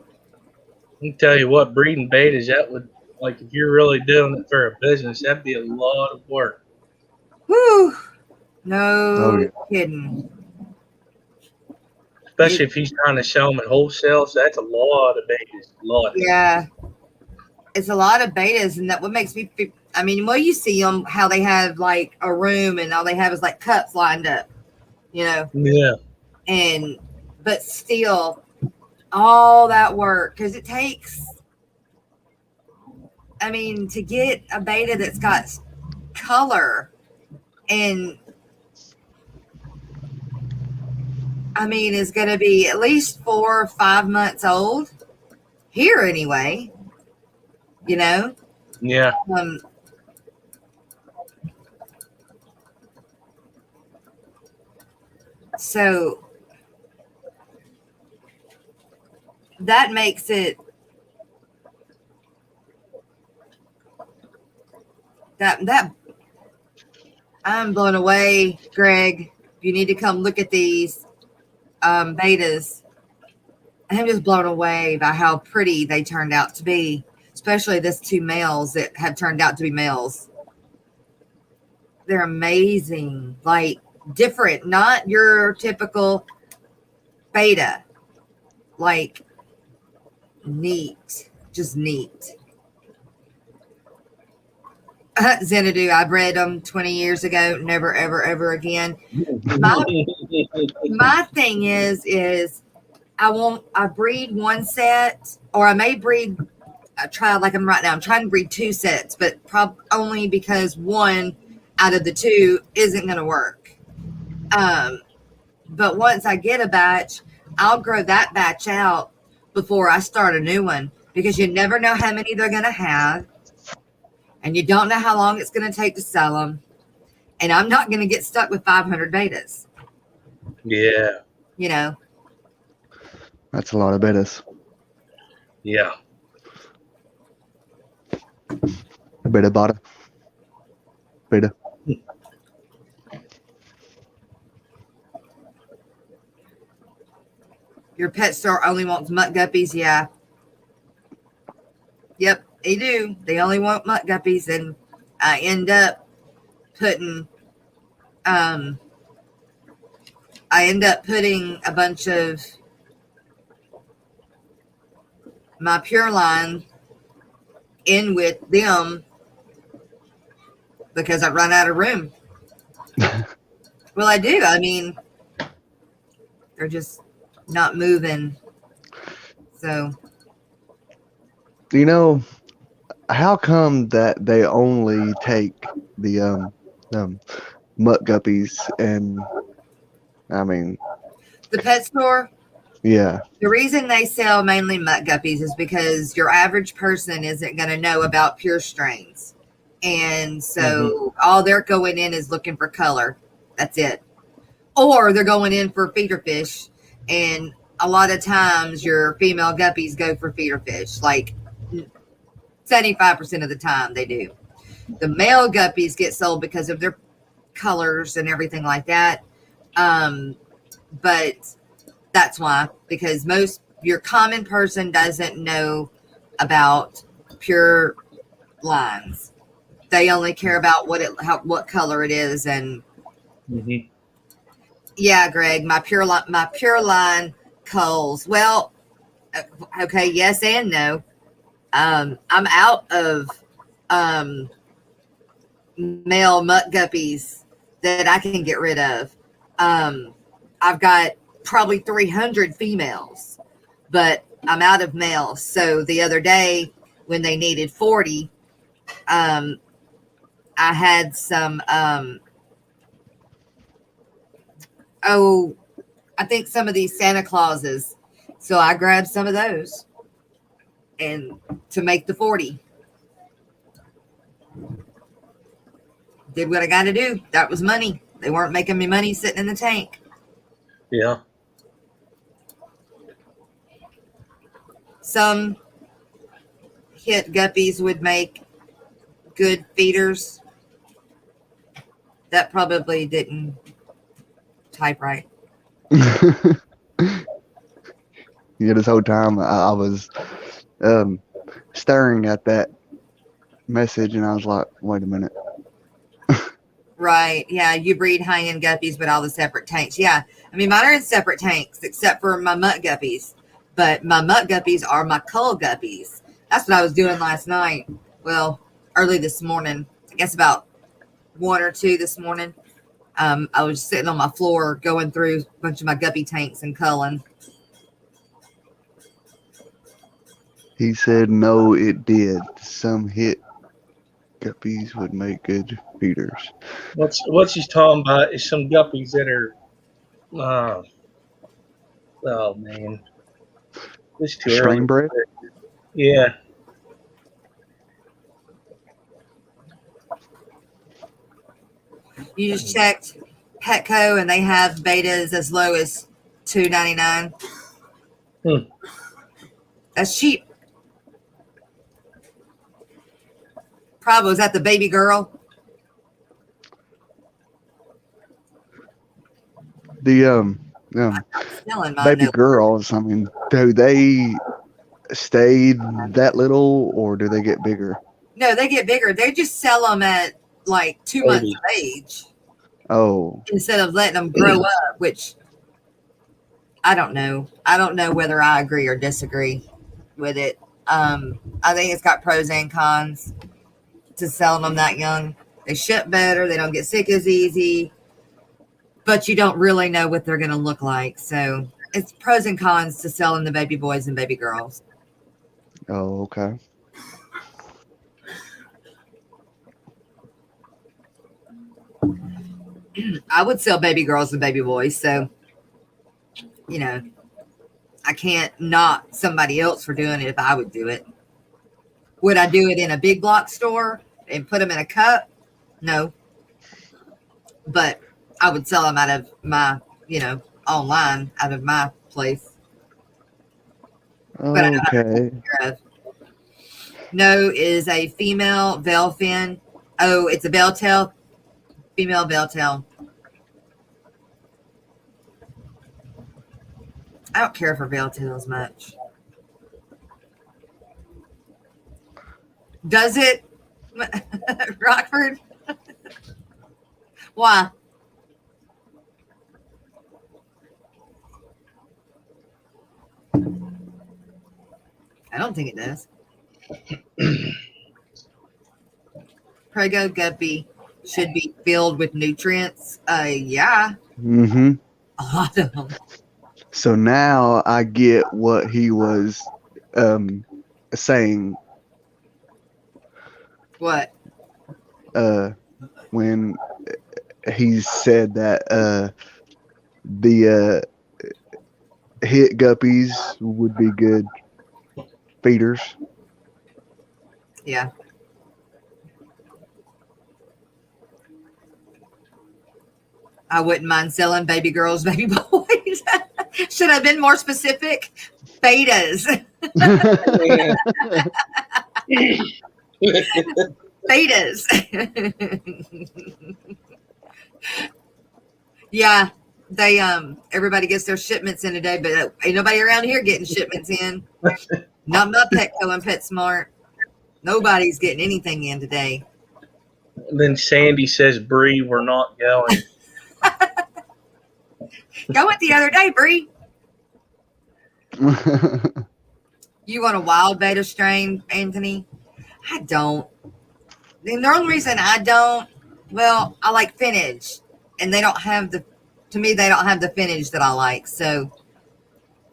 can tell you what, breeding betas, that would, like, if you're really doing it for a business, that'd be a lot of work. Whew. No kidding. Especially if he's trying to sell them at wholesale, so that's a lot of betas. Yeah. It's a lot of betas, and that what makes me feel, I mean, well, you see them, how they have like a room and all they have is like cups lined up, you know? Yeah. But still, all that work, because it takes, I mean, to get a beta that's got color and, I mean, is going to be at least 4 or 5 months old here anyway, you know? Yeah. So that makes it that I'm blown away, Greg. You need to come look at these betas. I'm just blown away by how pretty they turned out to be, especially this 2 males that have turned out to be males. They're amazing, like different, not your typical beta, like neat, just neat. Xanadu, I bred them 20 years ago. Never, ever, ever again. My thing is I breed one set, or I may breed a trial like I'm right now. I'm trying to breed 2 sets, but only because one out of the 2 isn't going to work. But once I get a batch, I'll grow that batch out before I start a new one, because you never know how many they're going to have. and you don't know how long it's going to take to sell them. And I'm not going to get stuck with 500 betas. Yeah. You know, That's a lot of betas. Yeah. Beta bada. Beta. your pet store only wants mutt guppies. Yeah. Yep, they do. They only want mutt guppies, and I end up putting um a bunch of my pure line in with them because I run out of room. Well, I do. I mean, they're just not moving. So, You know, how come that they only take the mutt guppies and I mean, the pet store, yeah. the reason they sell mainly mutt guppies is because your average person isn't going to know about pure strains. And so all they're going in is looking for color. That's it. Or they're going in for feeder fish. And a lot of times your female guppies go for feeder fish. Like 75% of the time they do. The male guppies get sold because of their colors and everything like that. But that's why, because your common person doesn't know about pure lines. They only care about what color it is. And yeah, Greg, my pure line culls. Well, okay, yes and no. I'm out of male mutt guppies that I can get rid of. I've got probably 300 females, but I'm out of males. So the other day when they needed 40, I had some, I think some of these Santa Clauses. So I grabbed some of those and to make the 40. Did what I got to do. That was money. They weren't making me money sitting in the tank. Yeah. Some hit guppies would make good feeders. That probably didn't type right. Yeah, this whole time I was staring at that message and I was like, wait a minute. Right. Yeah. You breed high-end guppies, but all the separate tanks. Yeah. I mean, mine are in separate tanks except for my mutt guppies. But my mutt guppies are my cull guppies. That's what I was doing last night. Well, early this morning. I guess about 1 or 2 this morning. I was sitting on my floor going through a bunch of my guppy tanks and culling. He said no, it did. Some hit guppies would make good feeders. What's he's talking about is some guppies that are, oh man, this too early. Strain bred? Yeah. You just checked Petco and they have betas as low as $2.99. That's cheap. Probably was that the baby girl? The baby No. girls, I mean, do they stay that little or do they get bigger? No, they get bigger. They just sell them at like 2 months of age. Oh. Instead of letting them grow up, which I don't know. I don't know whether I agree or disagree with it. I think it's got pros and cons to selling them that young. They ship better. They don't get sick as easy. But you don't really know what they're going to look like. So it's pros and cons to selling the baby boys and baby girls. Oh, okay. I would sell baby girls and baby boys. So, you know, I can't knock somebody else for doing it if I would do it. Would I do it in a big block store? and put them in a cup, no. But I would sell them out of my, online out of my place. But I know how to Okay. take care of. No is a female veil fin. Oh, it's a bell tail. Female bell tail. I don't care for bell tails much. Does it, Rockford? Why? I don't think it does. Prego guppy should be filled with nutrients. Yeah, Mm-hmm. a lot of them. So now I get what he was saying What? when he said that the hit guppies would be good feeders. Yeah. I wouldn't mind selling baby girls, baby boys. Should I have been more specific? Betas. Betas. Yeah, they everybody gets their shipments in today, but ain't nobody around here getting shipments in. Not my Petco and PetSmart. Nobody's getting anything in today. Then Sandy says, Bree, we're not going. Go went the other day, Bree. You want a wild beta strain, Anthony? I don't. And the only reason I don't, well, I like Finage, and they don't have the, to me, they don't have the Finage that I like. So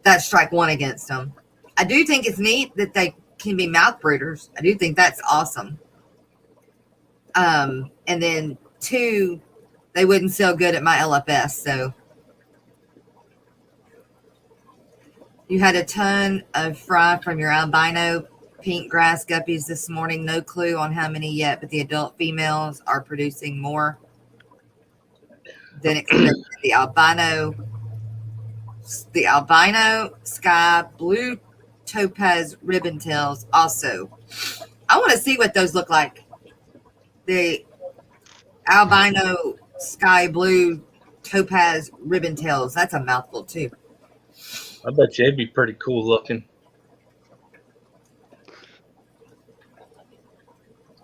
that's strike one against them. I do think it's neat that they can be mouth breeders. I do think that's awesome. And then two, they wouldn't sell good at my LFS. So you had a ton of fry from your albino pink grass guppies this morning. No clue on how many yet, but the adult females are producing more than expected. The albino sky blue topaz ribbon tails also. I want to see what those look like. The albino sky blue topaz ribbon tails. That's a mouthful too. I bet you it'd be pretty cool looking.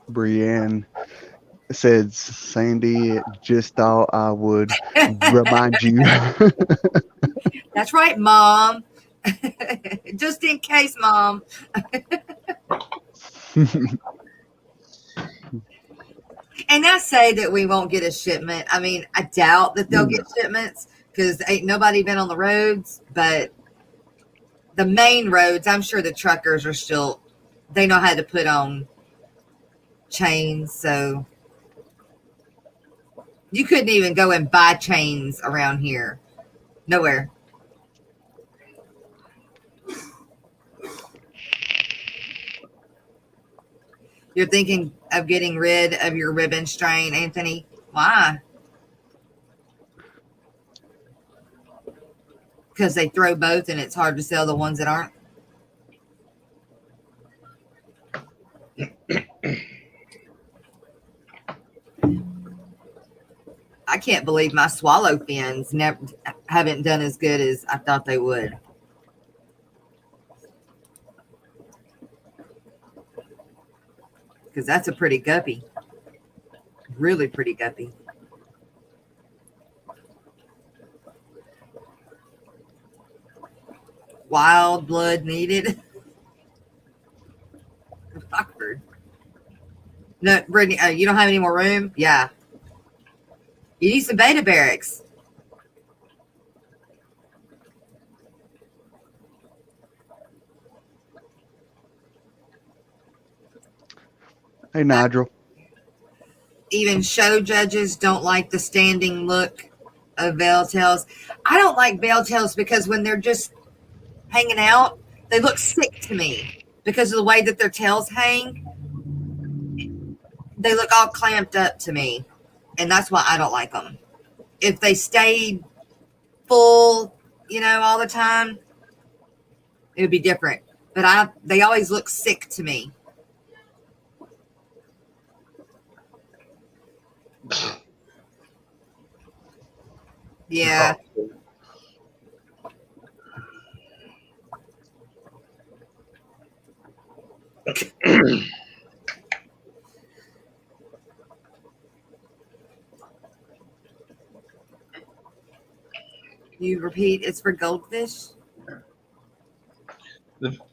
Brienne said, Sandy, just thought I would remind you. That's right, Mom. Just in case, Mom. And I say that we won't get a shipment. I mean, I doubt that they'll get shipments because ain't nobody been on the roads. But the main roads, I'm sure the truckers are still, they know how to put on chains. So you couldn't even go and buy chains around here. Nowhere. You're thinking of getting rid of your ribbon strain, Anthony? Why? Because they throw both and it's hard to sell the ones that aren't? I can't believe my swallow fins haven't done as good as I thought they would. Because that's a pretty guppy. Really pretty guppy. Wild blood needed. Rockford. No, Brittany, you don't have any more room? Yeah. You need some beta barracks. Hey, Nigel. Even show judges don't like the standing look of veil tails. I don't like veil tails because when they're just hanging out, they look sick to me because of the way that their tails hang. they look all clamped up to me, and that's why I don't like them. If they stayed full, all the time, it would be different. But they always look sick to me. Yeah. You repeat, it's for goldfish?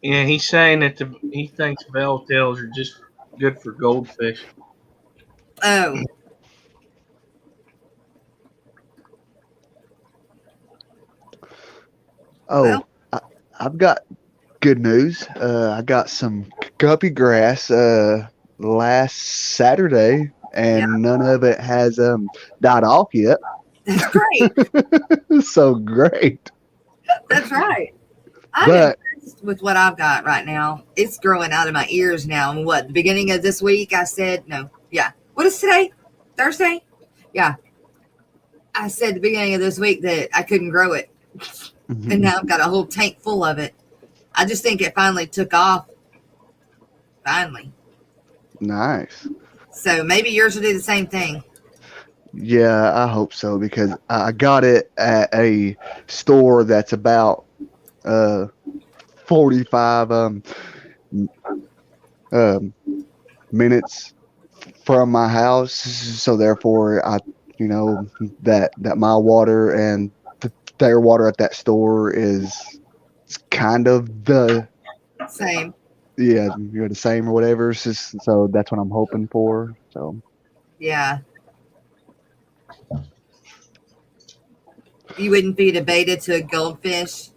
Yeah, he's saying that he thinks bell tails are just good for goldfish. Oh. Oh, Well, I've got good news. I got some guppy grass last Saturday, yeah, and none of it has died off yet. that's great. So great. That's right. I'm But impressed with what I've got right now. It's growing out of my ears now. And the beginning of this week, I said, no, yeah. What is today? Thursday? Yeah. I said the beginning of this week that I couldn't grow it. And now I've got a whole tank full of it. I just think it finally took off. Finally. nice. So maybe yours will do the same thing. Yeah, I hope so because I got it at a store that's about 45 um minutes from my house. So therefore you know that my water and their water at that store is kind of Same. you're the same or whatever. So that's what I'm hoping for. So Yeah. You wouldn't feed a beta to a goldfish.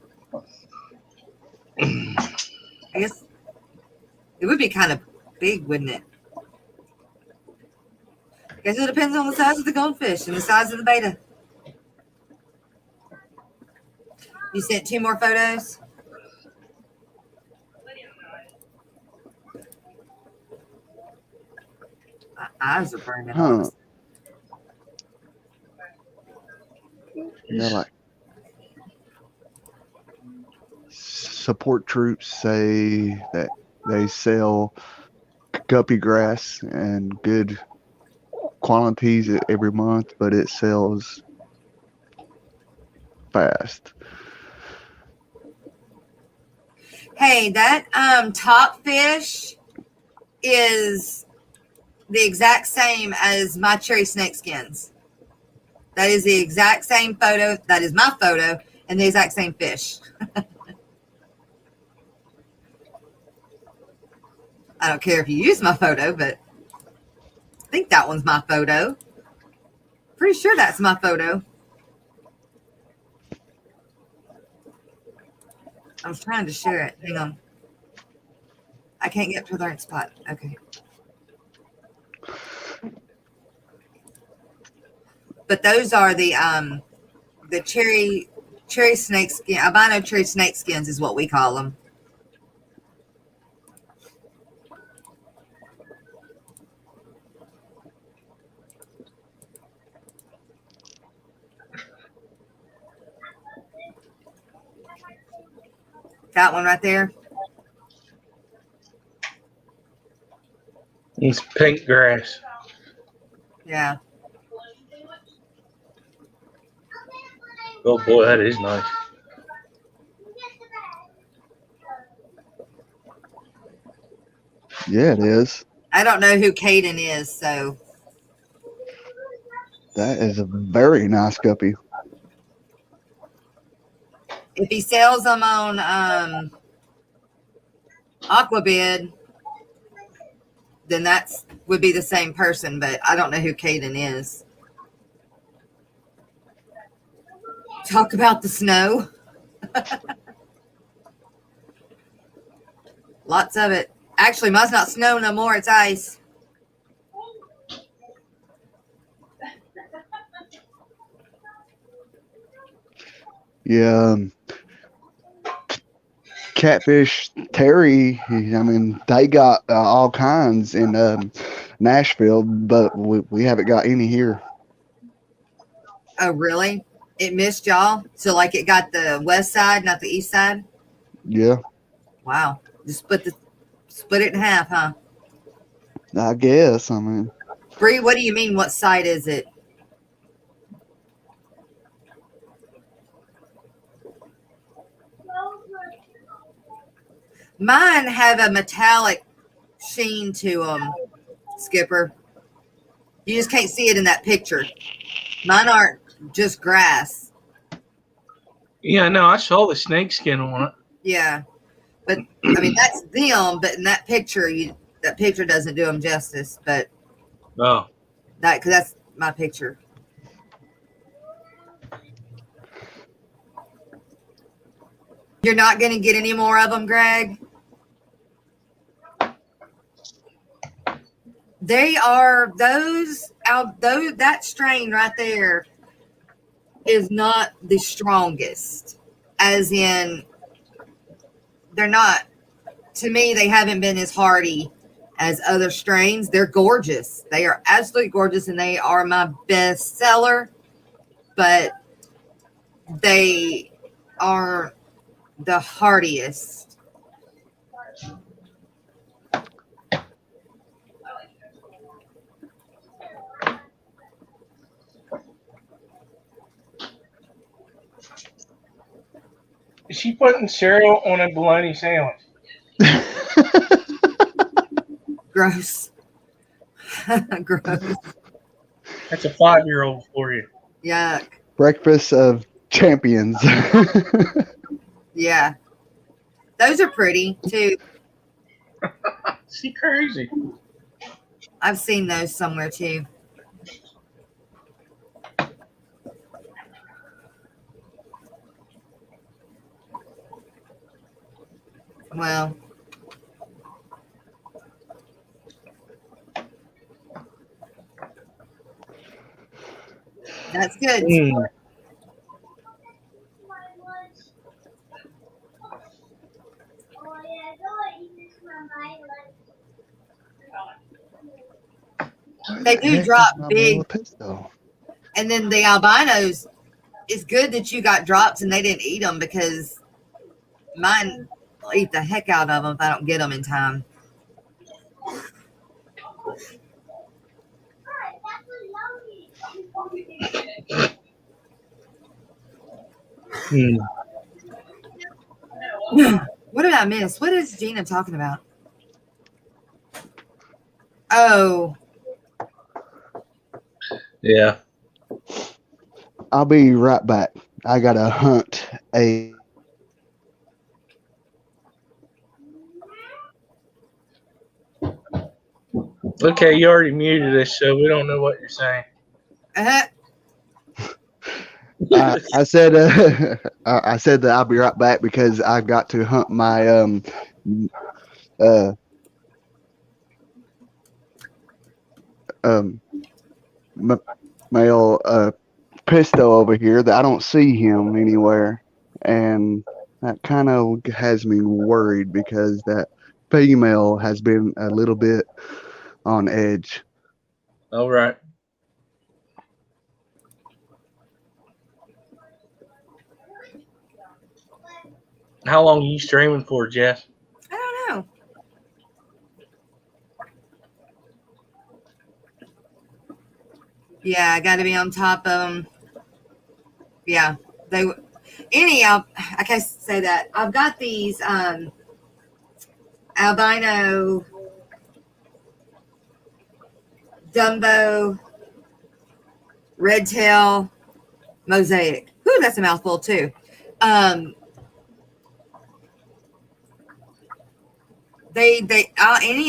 I guess it would be kind of big, wouldn't it? I guess it depends on the size of the goldfish and the size of the beta. You sent 2 more photos? My eyes are burning. huh. Yeah, like support troops say that they sell guppy grass and good quantities every month, but it sells fast. Hey, that top fish is the exact same as my cherry snake skins. That is the exact same photo. That is my photo and the exact same fish. I don't care if you use my photo, but I think that one's my photo. Pretty sure that's my photo. I was trying to share it. Hang on. I can't get to the right spot. Okay. But those are the cherry snake skin, albino cherry snake skins is what we call them. That one right there. He's pink grass. Yeah. Oh boy, that is nice. Yeah, it is. I don't know who Caden is, so That is a very nice guppy. if he sells them on Aquabid, then that's would be the same person, but I don't know who Caden is. Talk about the snow. Lots of it. Actually, mine's not snow no more. It's ice. Yeah. catfish Terry. I mean, they got all kinds in Nashville, but we haven't got any here. Oh, really? It missed y'all? So, like, it got the west side, not the east side? Yeah, Wow. Just split it in half, huh? I guess. I mean, Bree, what do you mean? What side is it? Mine have a metallic sheen to them, Skipper. You just can't see it in that picture. Mine aren't just grass. Yeah, no, I saw the snake skin on it. Yeah. But, I mean, that's them, but in that picture, that picture doesn't do them justice. But Oh, because that's my picture. You're not going to get any more of them, Greg? They are that strain right there is not the strongest, as in they're not, to me, they haven't been as hardy as other strains. They're gorgeous. They are absolutely gorgeous, and they are my best seller, but they are the hardiest. is she putting cereal on a bologna sandwich? Gross. Gross. That's a 5-year-old for you. Yuck. breakfast of champions. Yeah. Those are pretty too. She crazy. I've seen those somewhere too. Well, that's good. Mm. They do Heck, drop my big, pesto. and then the albinos. It's good that you got drops and they didn't eat them, because mine will eat the heck out of them if I don't get them in time. Mm. What did I miss? What is Gina talking about? Oh, Yeah. I'll be right back. I gotta hunt a. Okay, you already muted us, so we don't know what you're saying. I said I said that I'll be right back because I've got to hunt my uh um male pesto over here that I don't see him anywhere, and that kind of has me worried because that female has been a little bit on edge. All right. How long are you streaming for, Jess? I don't know. Yeah, I got to be on top of them. Yeah, I can't say that. I've got these albino Dumbo red tail mosaic. Whew, that's a mouthful too. Any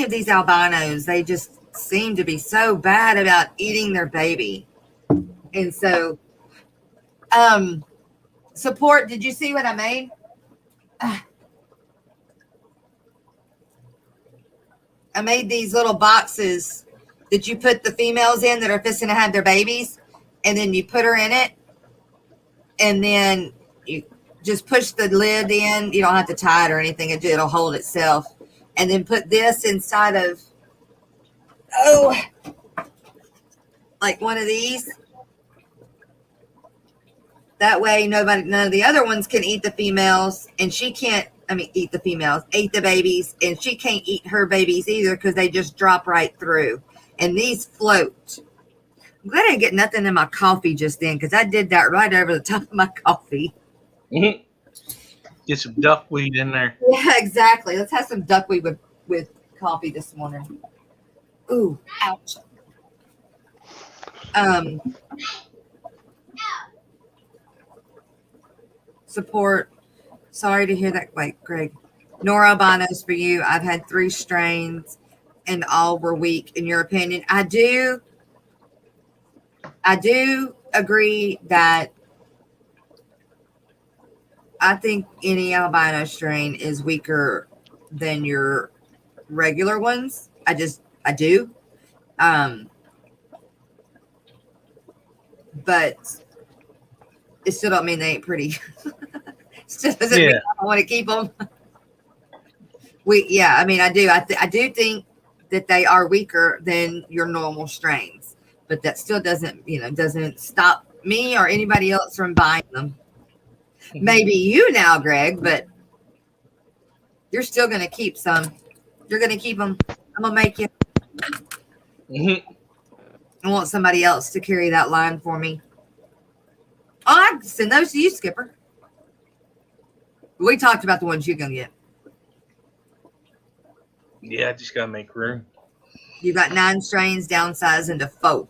of these albinos, they just seem to be so bad about eating their baby. And so, support, did you see what I made? I made these little boxes that you put the females in that are fixing to have their babies, and then you put her in it, and then you just push the lid in. You don't have to tie it or anything. It'll hold itself. And then put this inside of, like one of these. That way none of the other ones can eat the females, and she can't, eat the females, eat the babies, and she can't eat her babies either because they just drop right through. And these float. I'm glad I didn't get nothing in my coffee just then because I did that right over the top of my coffee. Mm-hmm. Get some duckweed in there. Yeah, exactly. Let's have some duckweed with coffee this morning. Ooh, ouch. Support. Sorry to hear that. Wait, Greg. Nora albinos for you. I've had 3 strains and all were weak. In your opinion, I do agree that I think any albino strain is weaker than your regular ones. I do. But it still don't mean they ain't pretty. Still doesn't mean I want to keep them. I do. I do think that they are weaker than your normal strains, but that still doesn't stop me or anybody else from buying them. Maybe you now, Greg, but you're still going to keep some. You're going to keep them. I'm going to make you. Mm-hmm. I want somebody else to carry that line for me. Oh, I can send those to you, Skipper. We talked about the ones you're going to get. Yeah, I just got to make room. You got 9 strains downsized into 4.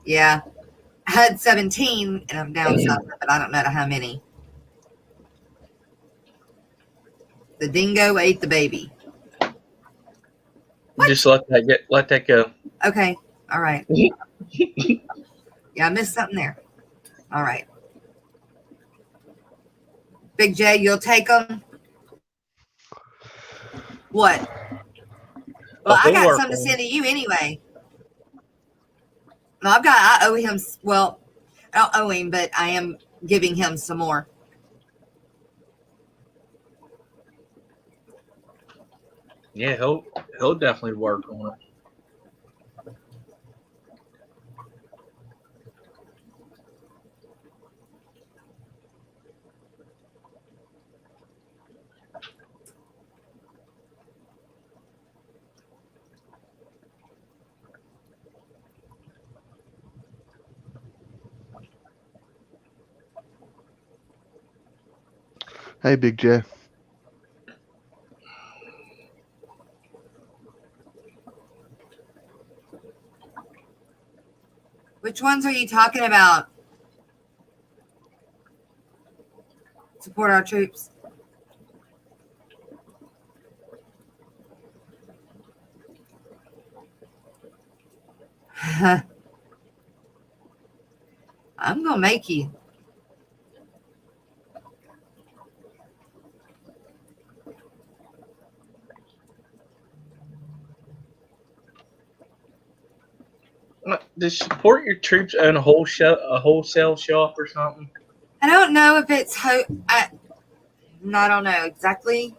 Yeah. I had 17 and I'm downsized, but I don't know how many. The dingo ate the baby. What? Just let that go. Okay. All right. Yeah, I missed something there. All right. Big J, you'll take them? What? Well, I got something to send to you anyway. No, I owe him, well, I don't owe him, but I am giving him some more. Yeah, he'll definitely work on it. Hey, Big J. Which ones are you talking about? Support our troops. I'm going to make you. Does support your troops own a wholesale shop or something? I don't know if it's I don't know exactly.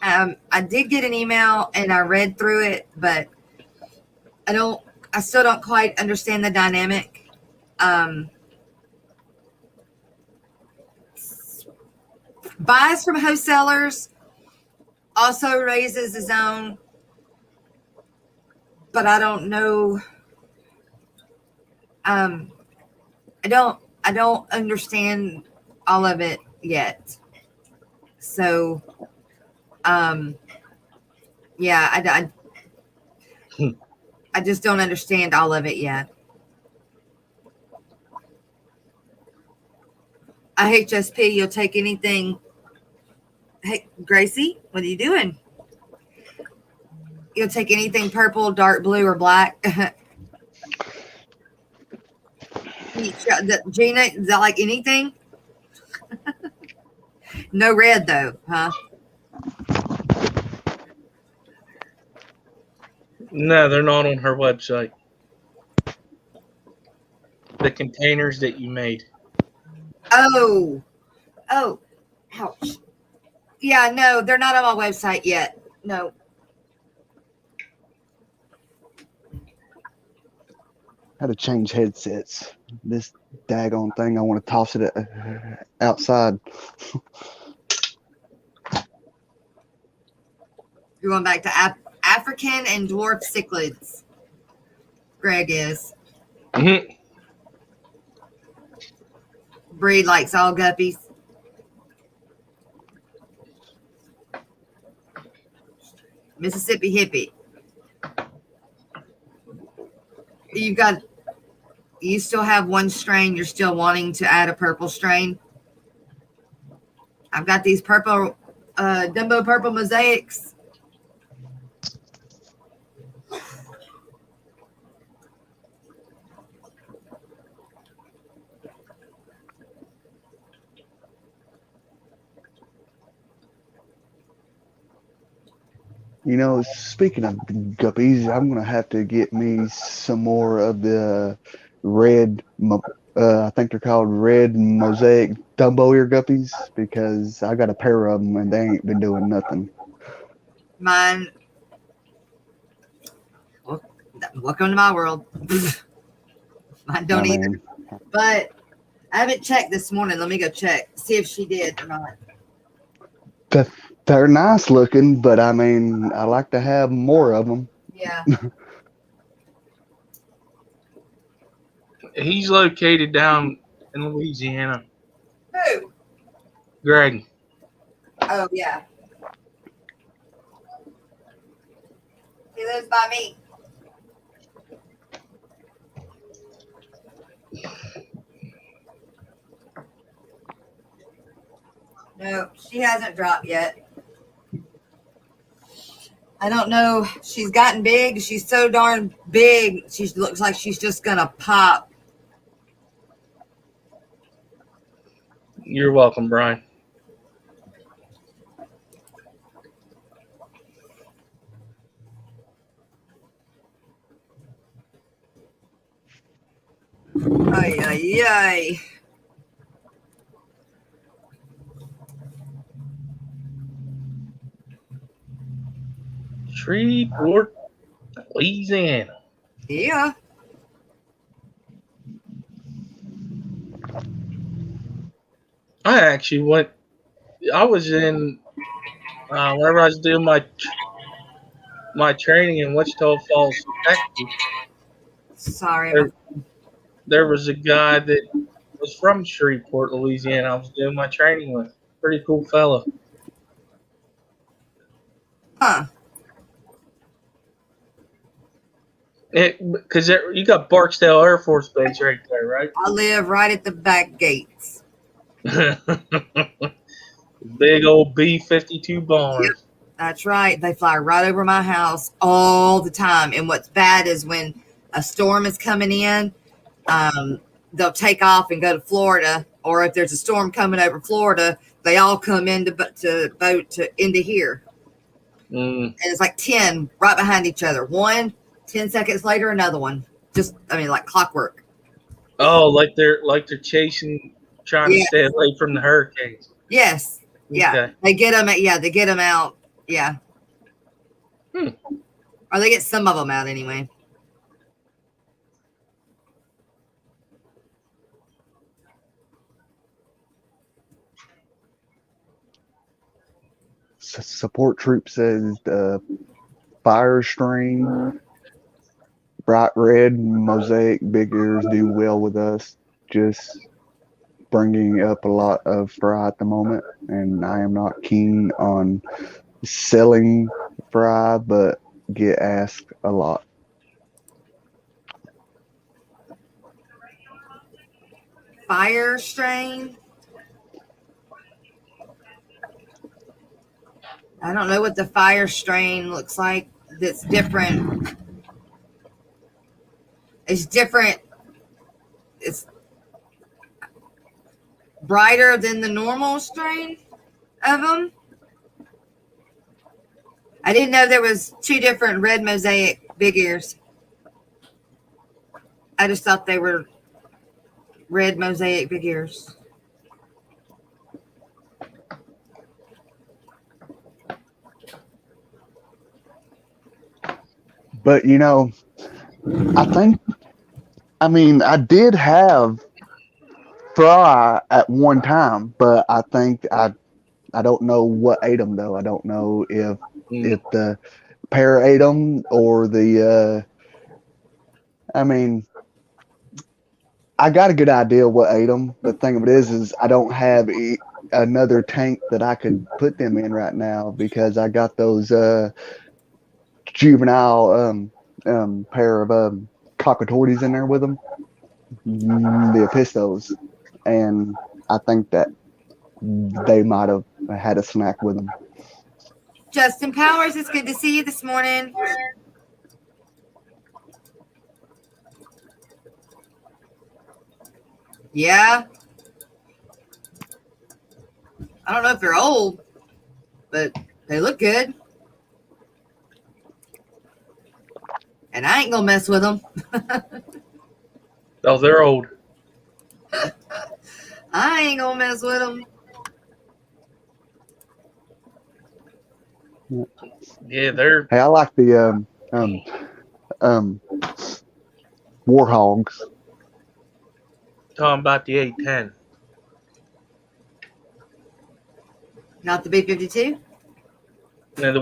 I did get an email and I read through it, but I still don't quite understand the dynamic. Buys from wholesalers, also raises his own, but I don't know. I don't understand all of it yet. So, yeah, I just don't understand all of it yet. HSP, you'll take anything. Hey, Gracie, what are you doing? You'll take anything purple, dark blue, or black. Gina, is that like anything? No red though, huh? No, they're not on her website. The containers that you made. Oh, Oh, ouch. Yeah, no, they're not on my website yet. No. Had to change headsets. This daggone thing, I want to toss it outside. You're going back to African and dwarf cichlids. Greg is. Mm-hmm. Breed likes all guppies. Mississippi hippie. You still have one strain. You're still wanting to add a purple strain. I've got these purple, Dumbo purple mosaics. You know, speaking of guppies, I'm gonna have to get me some more of the red. I think they're called red mosaic Dumbo ear guppies because I got a pair of them and they ain't been doing nothing. Mine. Welcome to my world. Mine don't either. Man, But I haven't checked this morning. Let me go check. See if she did or not. they're nice looking, but I mean, I like to have more of them. Yeah. He's located down in Louisiana. Who? Greg. Oh, yeah. He lives by me. No, she hasn't dropped yet. I don't know. She's gotten big. She's so darn big. She looks like she's just going to pop. You're welcome, Brian. Ay, ay, ay. Shreveport, Louisiana. Yeah. I actually went. I was in whenever I was doing my training in Wichita Falls, Texas. Sorry. There was a guy that was from Shreveport, Louisiana. I was doing my training with. Pretty cool fella. Huh. Because you got Barksdale Air Force Base right there, right? I live right at the back gates. Big old B-52 bombers. Yep, that's right. They fly right over my house all the time. And what's bad is when a storm is coming in, they'll take off and go to Florida. Or if there's a storm coming over Florida, they all come into into here. And it's like 10 right behind each other. 10 seconds later, another one. Just, like clockwork. Oh, like they're trying to stay away from the hurricanes. Yes. Yeah. Okay. They get them. They get them out. Yeah. Or they get some of them out anyway. Support troop says the fire strain, bright red mosaic big ears do well with us. Just bringing up a lot of fry at the moment, and I am not keen on selling fry, but get asked a lot. Fire strain. I don't know what the fire strain looks like. That's different. It's different. It's brighter than the normal strain of them. I didn't know there was 2 different red mosaic big ears. I just thought they were red mosaic big ears. But I think I did have fry at one time, but I think I don't know what ate them though. I don't know if the pair ate them or the I mean I got a good idea what ate them. The thing of it is I don't have another tank that I could put them in right now because I got those juvenile pair of cockatoides in there with them, the pistos, and I think that they might have had a snack with them. Justin Powers, it's good to see you this morning. Yeah. I don't know if they're old, but they look good. And I ain't gonna mess with them. Oh, they're old. I ain't gonna mess with them. Yeah, they're. Hey, I like the warhogs. Talking about the A10. Not the B-52? Now,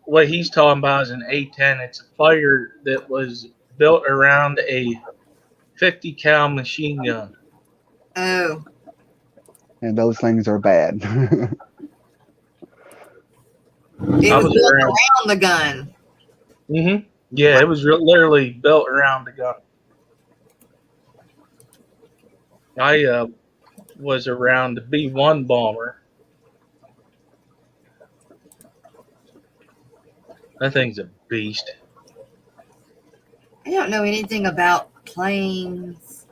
what he's talking about is an A10. It's a fighter that was built around a 50 cal machine gun. Oh. And those things are bad. It was built around the gun. Mm-hmm. Yeah, it was literally built around the gun. I was around the B-1 bomber. That thing's a beast. I don't know anything about planes.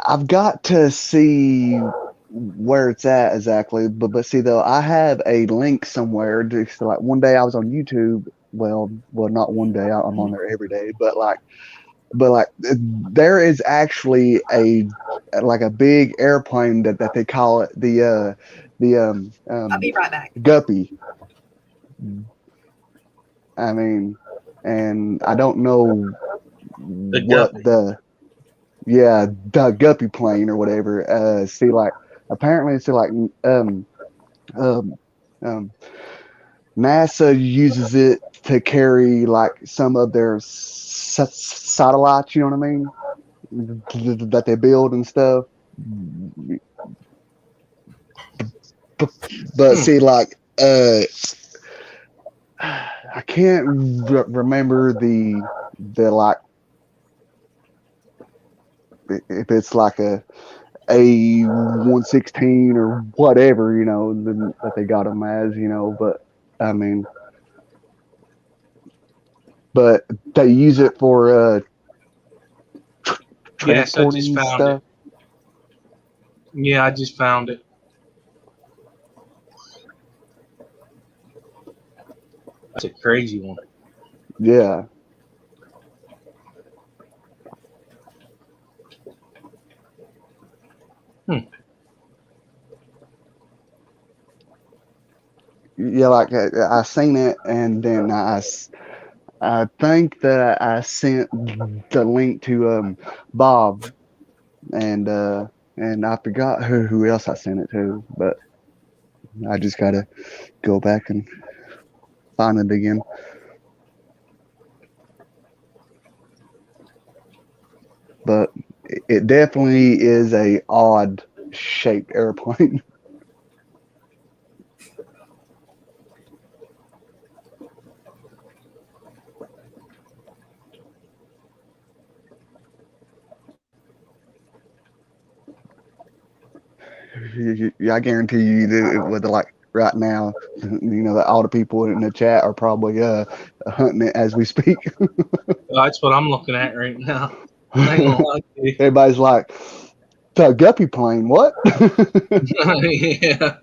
I've got to see where it's at exactly, but see though, I have a link somewhere. Just like one day I was on YouTube. Well, not one day. I'm on there every day, but there is actually a big airplane that they call it the I'll be right back. Guppy. I mean, and I don't know the Guppy plane or whatever. Apparently NASA uses it to carry like some of their satellites, you know what I mean, that they build and stuff. But see, I can't remember the like if it's like a A116 or whatever, that they got them as, but I mean, but they use it for Yes, I just transporting found stuff. it. Yeah, I just found it. That's a crazy one. Yeah. Yeah, like I seen it, and then I think that I sent the link to Bob, and I forgot who else I sent it to, but I just gotta go back and find it again. But it definitely is a odd shaped airplane. I guarantee you that with right now, that all the people in the chat are probably hunting it as we speak. That's what I'm looking at right now. I ain't gonna lie to you. Everybody's like, the Guppy plane, what? Yeah.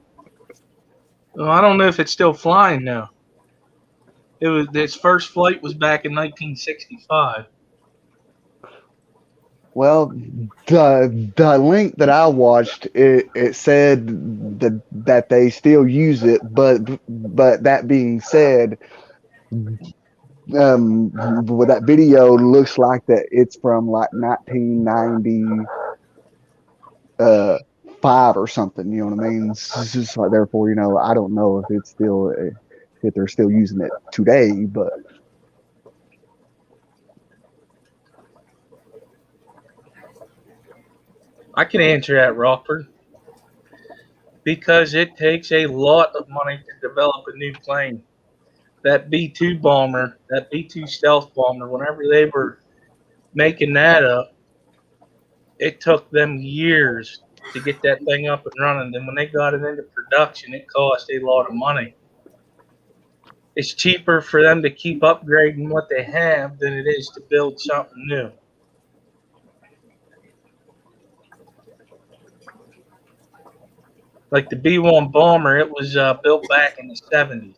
Well, I don't know if it's still flying now. Its first flight was back in 1965. Well, the link that I watched, it said that they still use it, but that being said, Well, that video looks like that it's from like 1990 five or something. You know what I mean? It's just like, therefore, I don't know if it's still if they're still using it today, but I can answer that, Rockford, because it takes a lot of money to develop a new plane. That B 2 bomber, that B 2 stealth bomber, whenever they were making that up, it took them years to get that thing up and running. Then when they got it into production, it cost a lot of money. It's cheaper for them to keep upgrading what they have than it is to build something new. Like the B 1 bomber, it was built back in the 70s.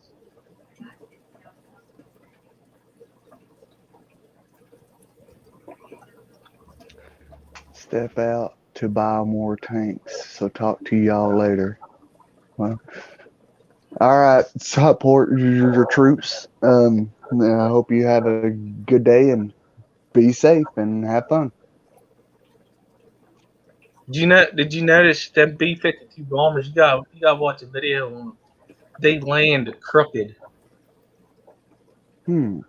step out to buy more tanks. So talk to y'all later. Well, all right, support your troops. I hope you have a good day and be safe and have fun. Did you notice them B 52 bombers? You got to watch a video on them. They land crooked. Hmm.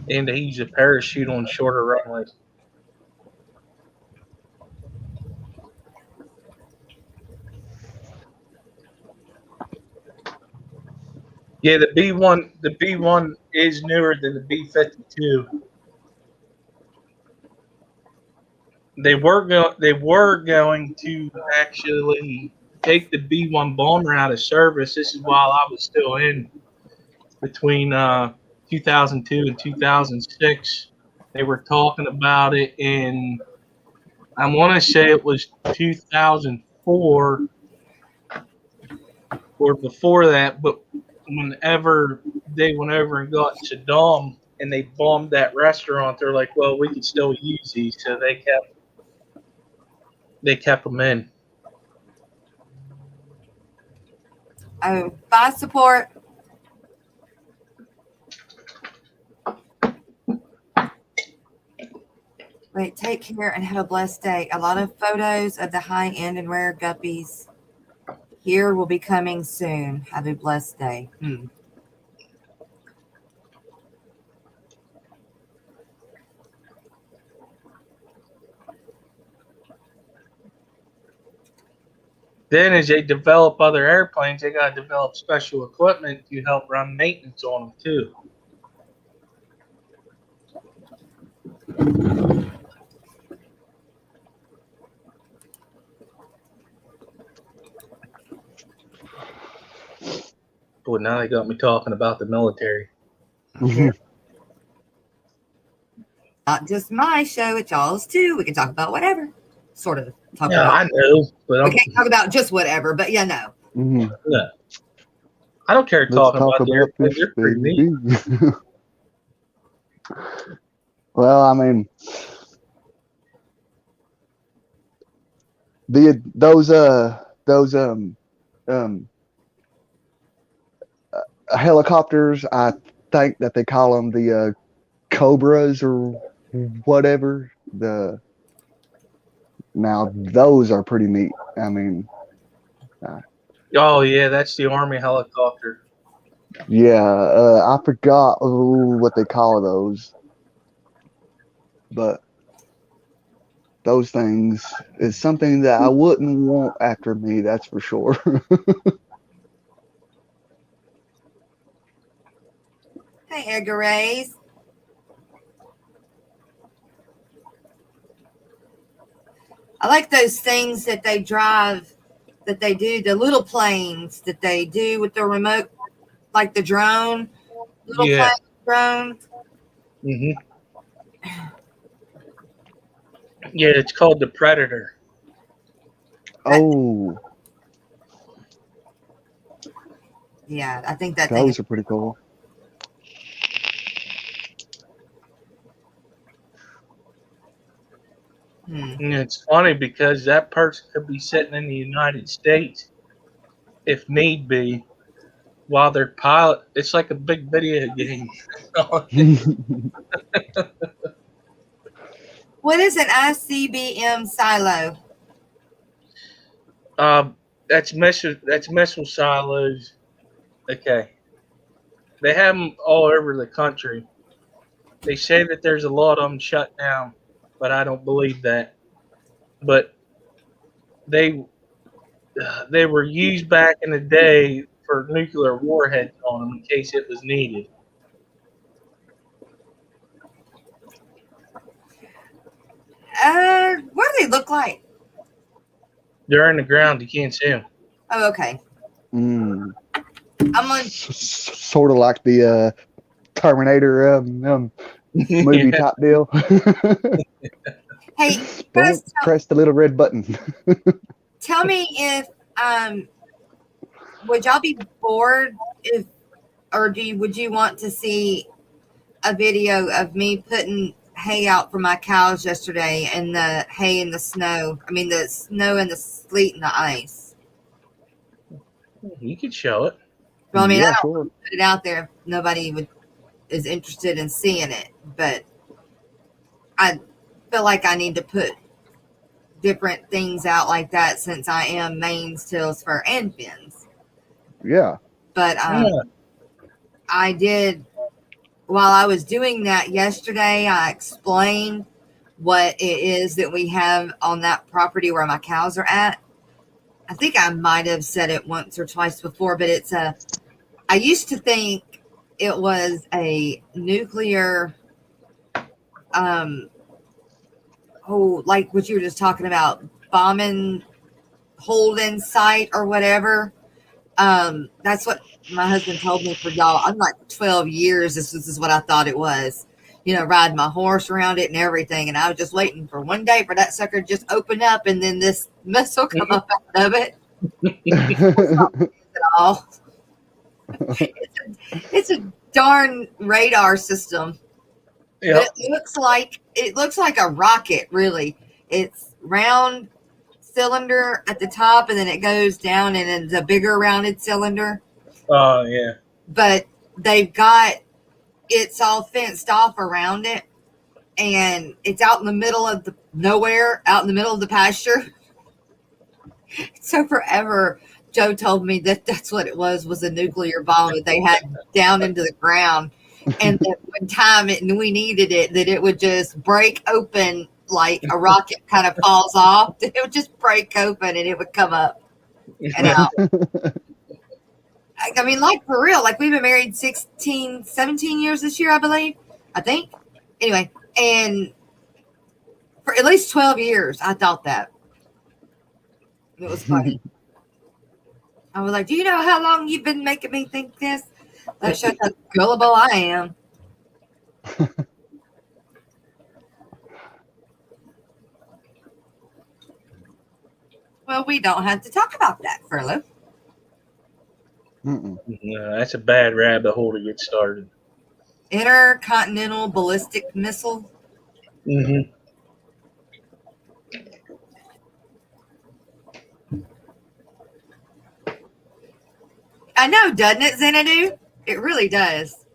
And they use a parachute on shorter runways. Yeah, the B 1 is newer than the B 52. They were going to actually take the B 1 bomber out of service. This is while I was still in between 2002 and 2006. They were talking about it in, I want to say it was 2004 or before that, but whenever they went over and got Saddam and they bombed that restaurant, they're like, well, we could still use these, so they kept them in. Bye, support. Wait, take care and have a blessed day. A lot of photos of the high end and rare guppies here will be coming soon. Have a blessed day. Then, as they develop other airplanes, they got to develop special equipment to help run maintenance on them too. Boy, now they got me talking about the military. Not just my show, it's y'all's too. We can talk about whatever. Sort of talk Yeah, about. I know, but We can't talk about just whatever, but yeah, no. Yeah. I don't care Let's talking talk about the about airplanes. this, They're pretty neat. baby. Well, I mean, those helicopters, I think that they call them the Cobras or whatever. Now those are pretty neat. I mean, Oh yeah, that's the Army helicopter. yeah, I forgot what they call those, but those things is something that I wouldn't want after me. That's for sure. Hey, Edgar Rays. I like those things that they drive, that they do, the little planes that they do with the remote, like the drone, little Yeah. plane drone. Yeah, it's called the Predator. Oh, Yeah, I think that thing those are pretty cool. And it's funny because that person could be sitting in the United States, if need be, while they're pilot. It's like a big video game. What is an ICBM silo? That's missile silos. Okay, they have them all over the country. They say that there's a lot of them shut down, but I don't believe that. But they they were used back in the day for nuclear warheads on them in case it was needed. What do they look like? They're in the ground; you can't see them. Oh, okay. I'm on. Sort of like the Terminator movie Yeah. type deal. Hey, Don't press the little red button. tell me if would y'all be bored if, or would you want to see a video of me putting hay out for my cows yesterday and the hay and the snow? I mean, the snow and the sleet and the ice. You could show it. Well, I mean, Yeah, I don't sure. put it out there if nobody is interested in seeing it, but I feel like I need to put different things out like that since I am mains, tails, fur, and fins. Yeah. But I did, while I was doing that yesterday, I explained what it is that we have on that property where my cows are at. I think I might have said it once or twice before, but I used to think it was a nuclear, like what you were just talking about, bombing holding site or whatever. That's what my husband told me for y'all. I'm like 12 years. This is what I thought it was. You know, riding my horse around it and everything. And I was just waiting for one day for that sucker to just open up and then this missile come up out of it. At all. It's a darn radar system. Yep. It looks like a rocket, really. It's round cylinder at the top and then it goes down and it's a bigger rounded cylinder. Oh, yeah. But it's all fenced off around it and it's out in the middle of the nowhere, out in the middle of the pasture. So forever, Joe told me that that's what it was a nuclear bomb that they had down into the ground. And that one time we needed it, that it would just break open like a rocket kind of falls off. It would just break open and it would come up and out. I mean, like for real, like we've been married 16, 17 years this year, I think. Anyway, and for at least 12 years, I thought that. It was funny. I was like, do you know how long you've been making me think this? That shows how gullible I am. Well, we don't have to talk about that, Furlough. Mm-mm. No, that's a bad rabbit hole to get started. Intercontinental ballistic missile. Mm-hmm. I know, doesn't it, Xanadu? It really does.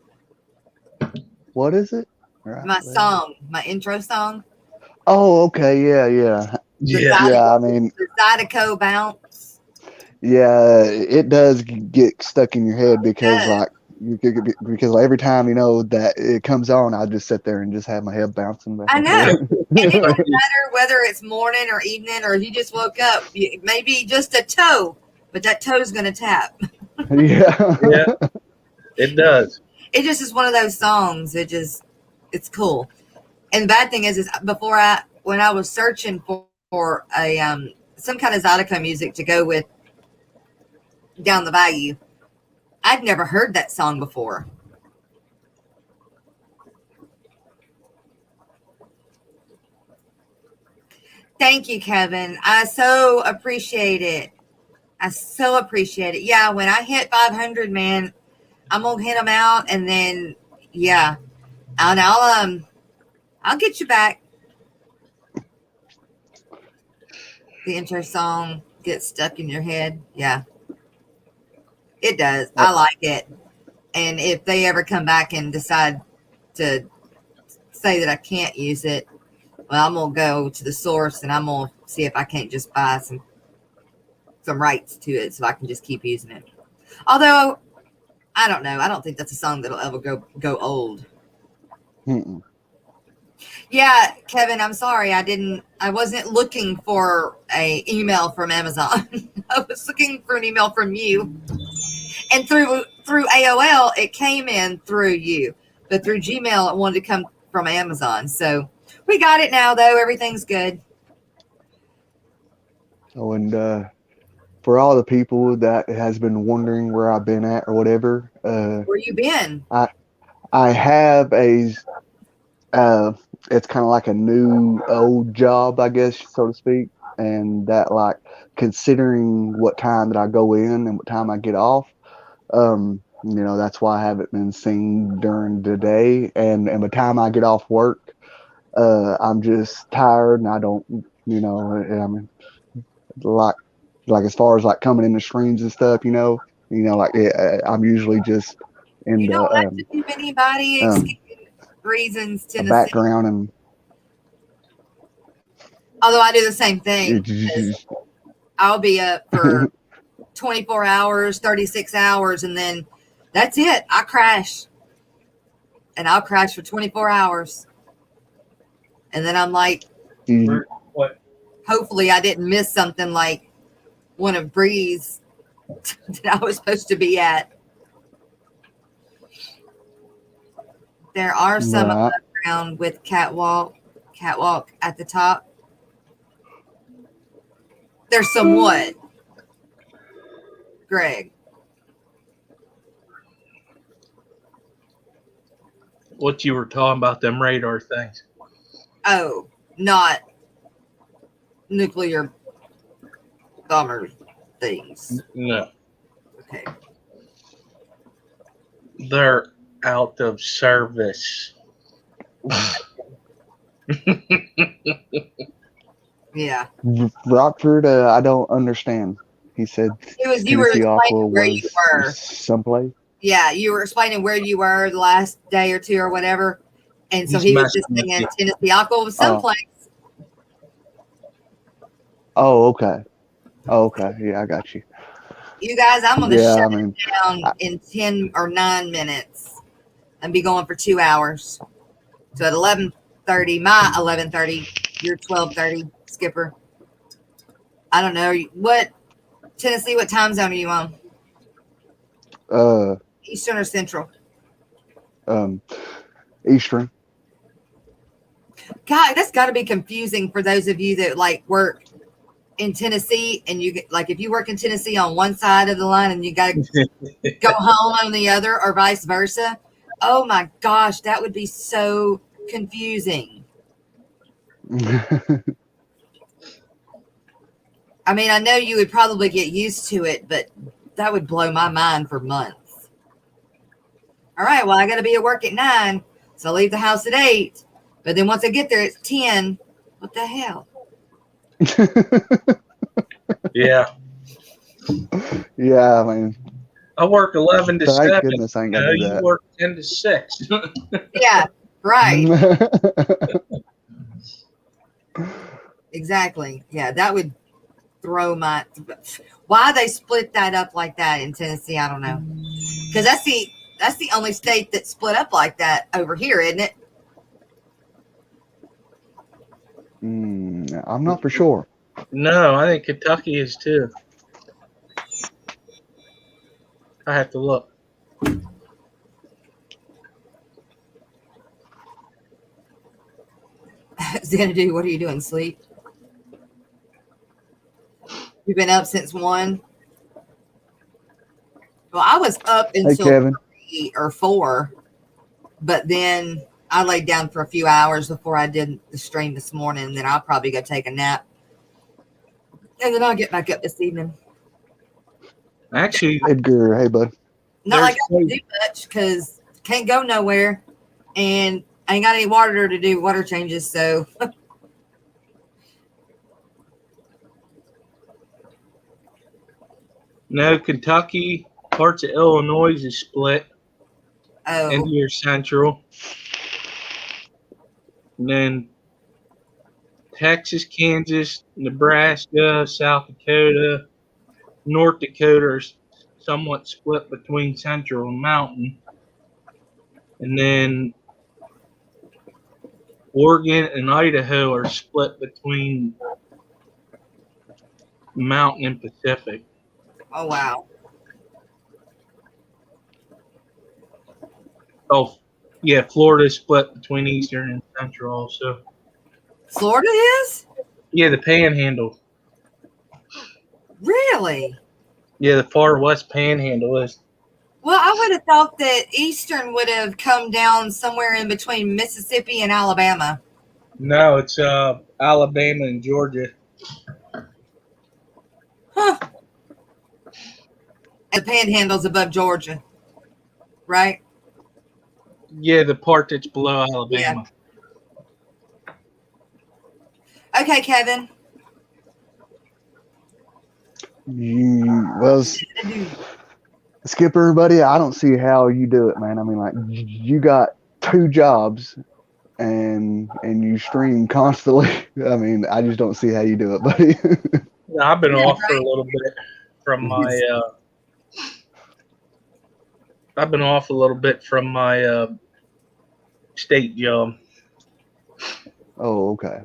What is it? Right My there. song, my intro song. Oh, okay. Yeah. Yeah, I mean, The Zydeco bounce. yeah, it does get stuck in your head because like every time that it comes on, I just sit there and just have my head bouncing back. I and know. forth. And it doesn't matter whether it's morning or evening or you just woke up. Maybe just a toe, but that toe's going to tap. Yeah. Yeah, it does. It just is one of those songs. It's cool. And the bad thing is when I was searching for a some kind of Zydeco music to go with Down the Bayou, I'd never heard that song before. Thank you, Kevin. I so appreciate it. Yeah, when I hit 500, man, I'm gonna hit them out, and then yeah, and I'll get you back. The intro song gets stuck in your head. Yeah, it does. Yep. I like it. And if they ever come back and decide to say that I can't use it, well, I'm gonna go to the source and I'm gonna see if I can't just buy some rights to it so I can just keep using it. Although I don't know. I don't think that's a song that'll ever go old. Mm-mm. Yeah, Kevin, I'm sorry. I wasn't looking for a email from Amazon. I was looking for an email from you. And through AOL, it came in through you. But through Gmail, it wanted to come from Amazon. So we got it now, though. Everything's good. Oh, and for all the people that has been wondering where I've been at or whatever, Where you been? I have uh, it's kind of like a new old job, I guess, so to speak. And that, like, considering what time that I go in and what time I get off, that's why I haven't been seen during the day. And by the time I get off work, I'm just tired and I don't, I mean, like, as far as like coming in the streams and stuff, I'm usually just in You don't have the to give anybody um, reasons, a Tennessee. background and Although I do the same thing. it, I'll be up for 24 hours, 36 hours, and then that's it. I crash. And I'll crash for 24 hours. And then I'm like, What? hopefully I didn't miss something like one of Bree's that I was supposed to be at. There are some right. above ground with catwalk at the top. There's some what? Greg. What you were talking about, them radar things. Oh, not nuclear bomber things. No. Okay. They're out of service. Yeah. Rockford, I don't understand. He said You were Tennessee Aqua explaining where you was were. someplace. Yeah, you were explaining where you were the last day or two or whatever. And so He's he was messing just with saying you. Tennessee Aqua was someplace. Oh, okay. Oh, okay. Yeah, I got you. You guys, I'm going to Yeah, shut I mean, it down in 10 or 9 minutes and be going for 2 hours. So at 11:30, my 11:30, your 12:30, Skipper. I don't know. Tennessee, what time zone are you on? uh, Eastern or Central? Eastern. God, that's got to be confusing for those of you that like work in Tennessee and you get like if you work in Tennessee on one side of the line and you got to go home on the other or vice versa. Oh my gosh, that would be so confusing. I mean, I know you would probably get used to it, but that would blow my mind for months. All right, well, I got to be at work at 9, so I leave the house at 8. But then once I get there, it's 10. What the hell? Yeah. Yeah, I mean, I work 11 to thank 7. goodness I ain't got to do You that. work 10 to 6. Yeah, right. Exactly. Yeah, that would throw my. Why they split that up like that in Tennessee, I don't know. Because that's the only state that split up like that over here, isn't it? I'm not for sure. No, I think Kentucky is too. I have to look. Xanadu, what are you doing? Sleep? You've been up since 1? Well, I was up Hey, until Kevin. 3 or 4, but then I laid down for a few hours before I did the stream this morning. And then I'll probably go take a nap. And then I'll get back up this evening. Actually, Edgar, hey, bud. Not like I can do much because can't go nowhere. And I ain't got any water to do water changes. So No, Kentucky, parts of Illinois is split into Oh, your central. And then Texas, Kansas, Nebraska, South Dakota, North Dakota are somewhat split between central and mountain. And then Oregon and Idaho are split between mountain and Pacific. oh wow. Oh, yeah, Florida is split between eastern and central also. Florida is? Yeah, the Panhandle. Really? Yeah, the far west Panhandle is. Well, I would have thought that Eastern would have come down somewhere in between Mississippi and Alabama. No, it's Alabama and Georgia. Huh. And the Panhandle's above Georgia, right? Yeah, the part that's below Alabama. Okay, Kevin. Well, Skipper, buddy, I don't see how you do it, man. I mean, like, you got 2 jobs and you stream constantly. I mean, I just don't see how you do it, buddy. Yeah, I've been Yeah, off for a right. little bit from my. I've been off a little bit from my state job. Oh, okay.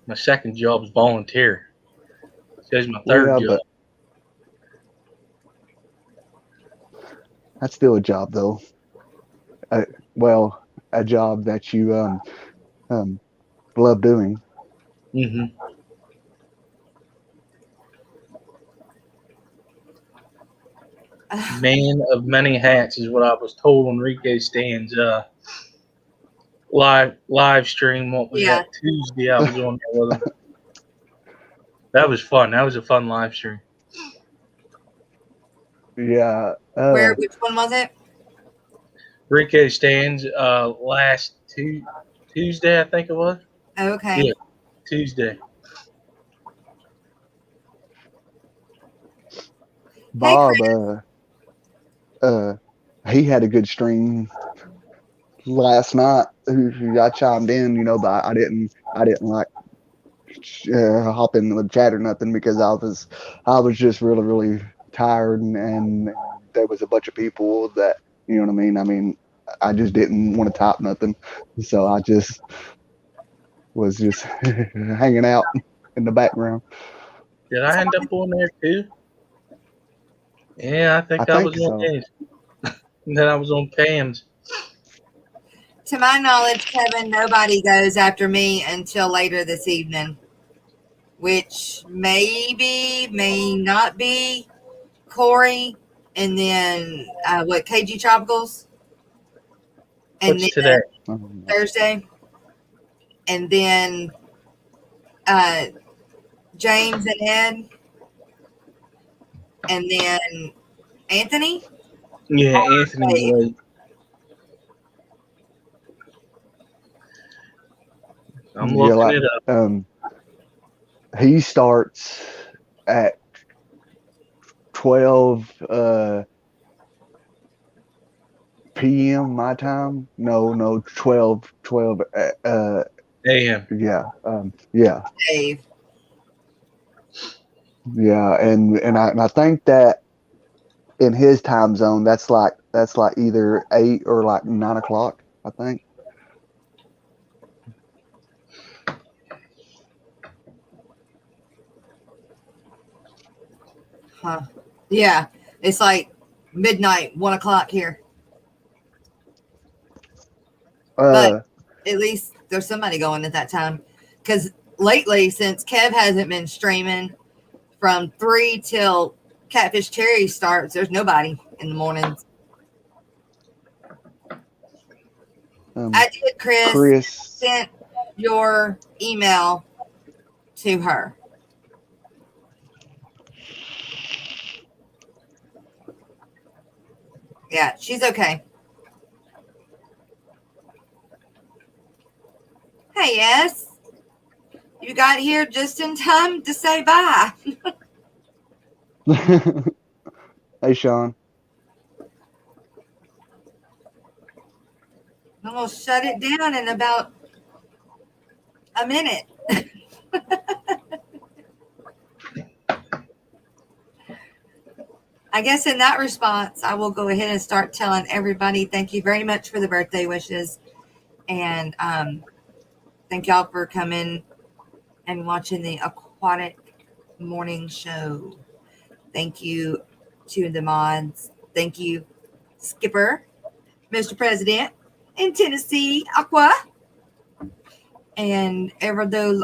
My second job is volunteer. So it's my third job. But that's still a job, though. Well, a job that you love doing. Mm-hmm. Man of many hats is what I was told on Rico Stan's live stream. What was that Tuesday? I was on there with him. That was fun. That was a fun live stream. Yeah. Which one was it? Rico Stan's last Tuesday, I think it was. Okay. Yeah, Tuesday. Bob, he had a good stream last night. Who I chimed in, you know, but I didn't like hop in the chat or nothing because I was just really tired and there was a bunch of people that, you know what I mean. I mean, I just didn't want to type nothing, so I just was just hanging out in the background. Did I end up on there too? Yeah, I think I was on his. And then I was on Pam's. To my knowledge, Kevin, nobody goes after me until later this evening, which maybe, may not be Corey, and then KG Tropicals, and What's then today? Thursday, and then James and Ed, and then Anthony. Yeah, Anthony was. I'm looking it up. He starts at 12 p.m. my time. No, 12 a.m. Yeah. Yeah. Dave. Yeah, and I think that in his time zone, that's like either 8 or like 9 o'clock, I think. Huh. Yeah. It's like midnight, 1 o'clock here. But at least there's somebody going at that time. Because lately, since Kev hasn't been streaming from 3 till Catfish Cherry starts, there's nobody in the mornings. I did, Chris sent your email to her. Yeah, she's okay. Hey, yes. You got here just in time to say bye. Hey, Sean. I'm going to shut it down in about a minute. I guess in that response, I will go ahead and start telling everybody thank you very much for the birthday wishes. And thank y'all for coming and watching the Aquatic morning show. Thank you to the mods. Thank you, Skipper, Mr. President, in Tennessee, Aqua, and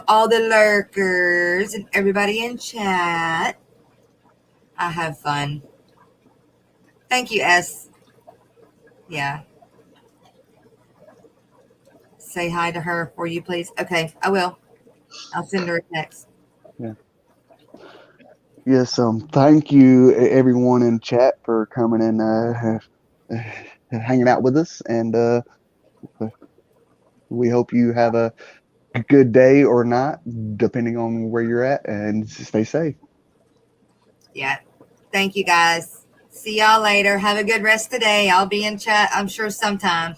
all the lurkers and everybody in chat. I have fun. Thank you, S. Yeah. Say hi to her for you, please. Okay, I will. I'll send her a text. Yeah. Yes. Thank you, everyone in chat, for coming and hanging out with us, and we hope you have a good day or not, depending on where you're at, and stay safe. Yeah. Thank you, guys. See y'all later. Have a good rest of the day. I'll be in chat, I'm sure, sometime.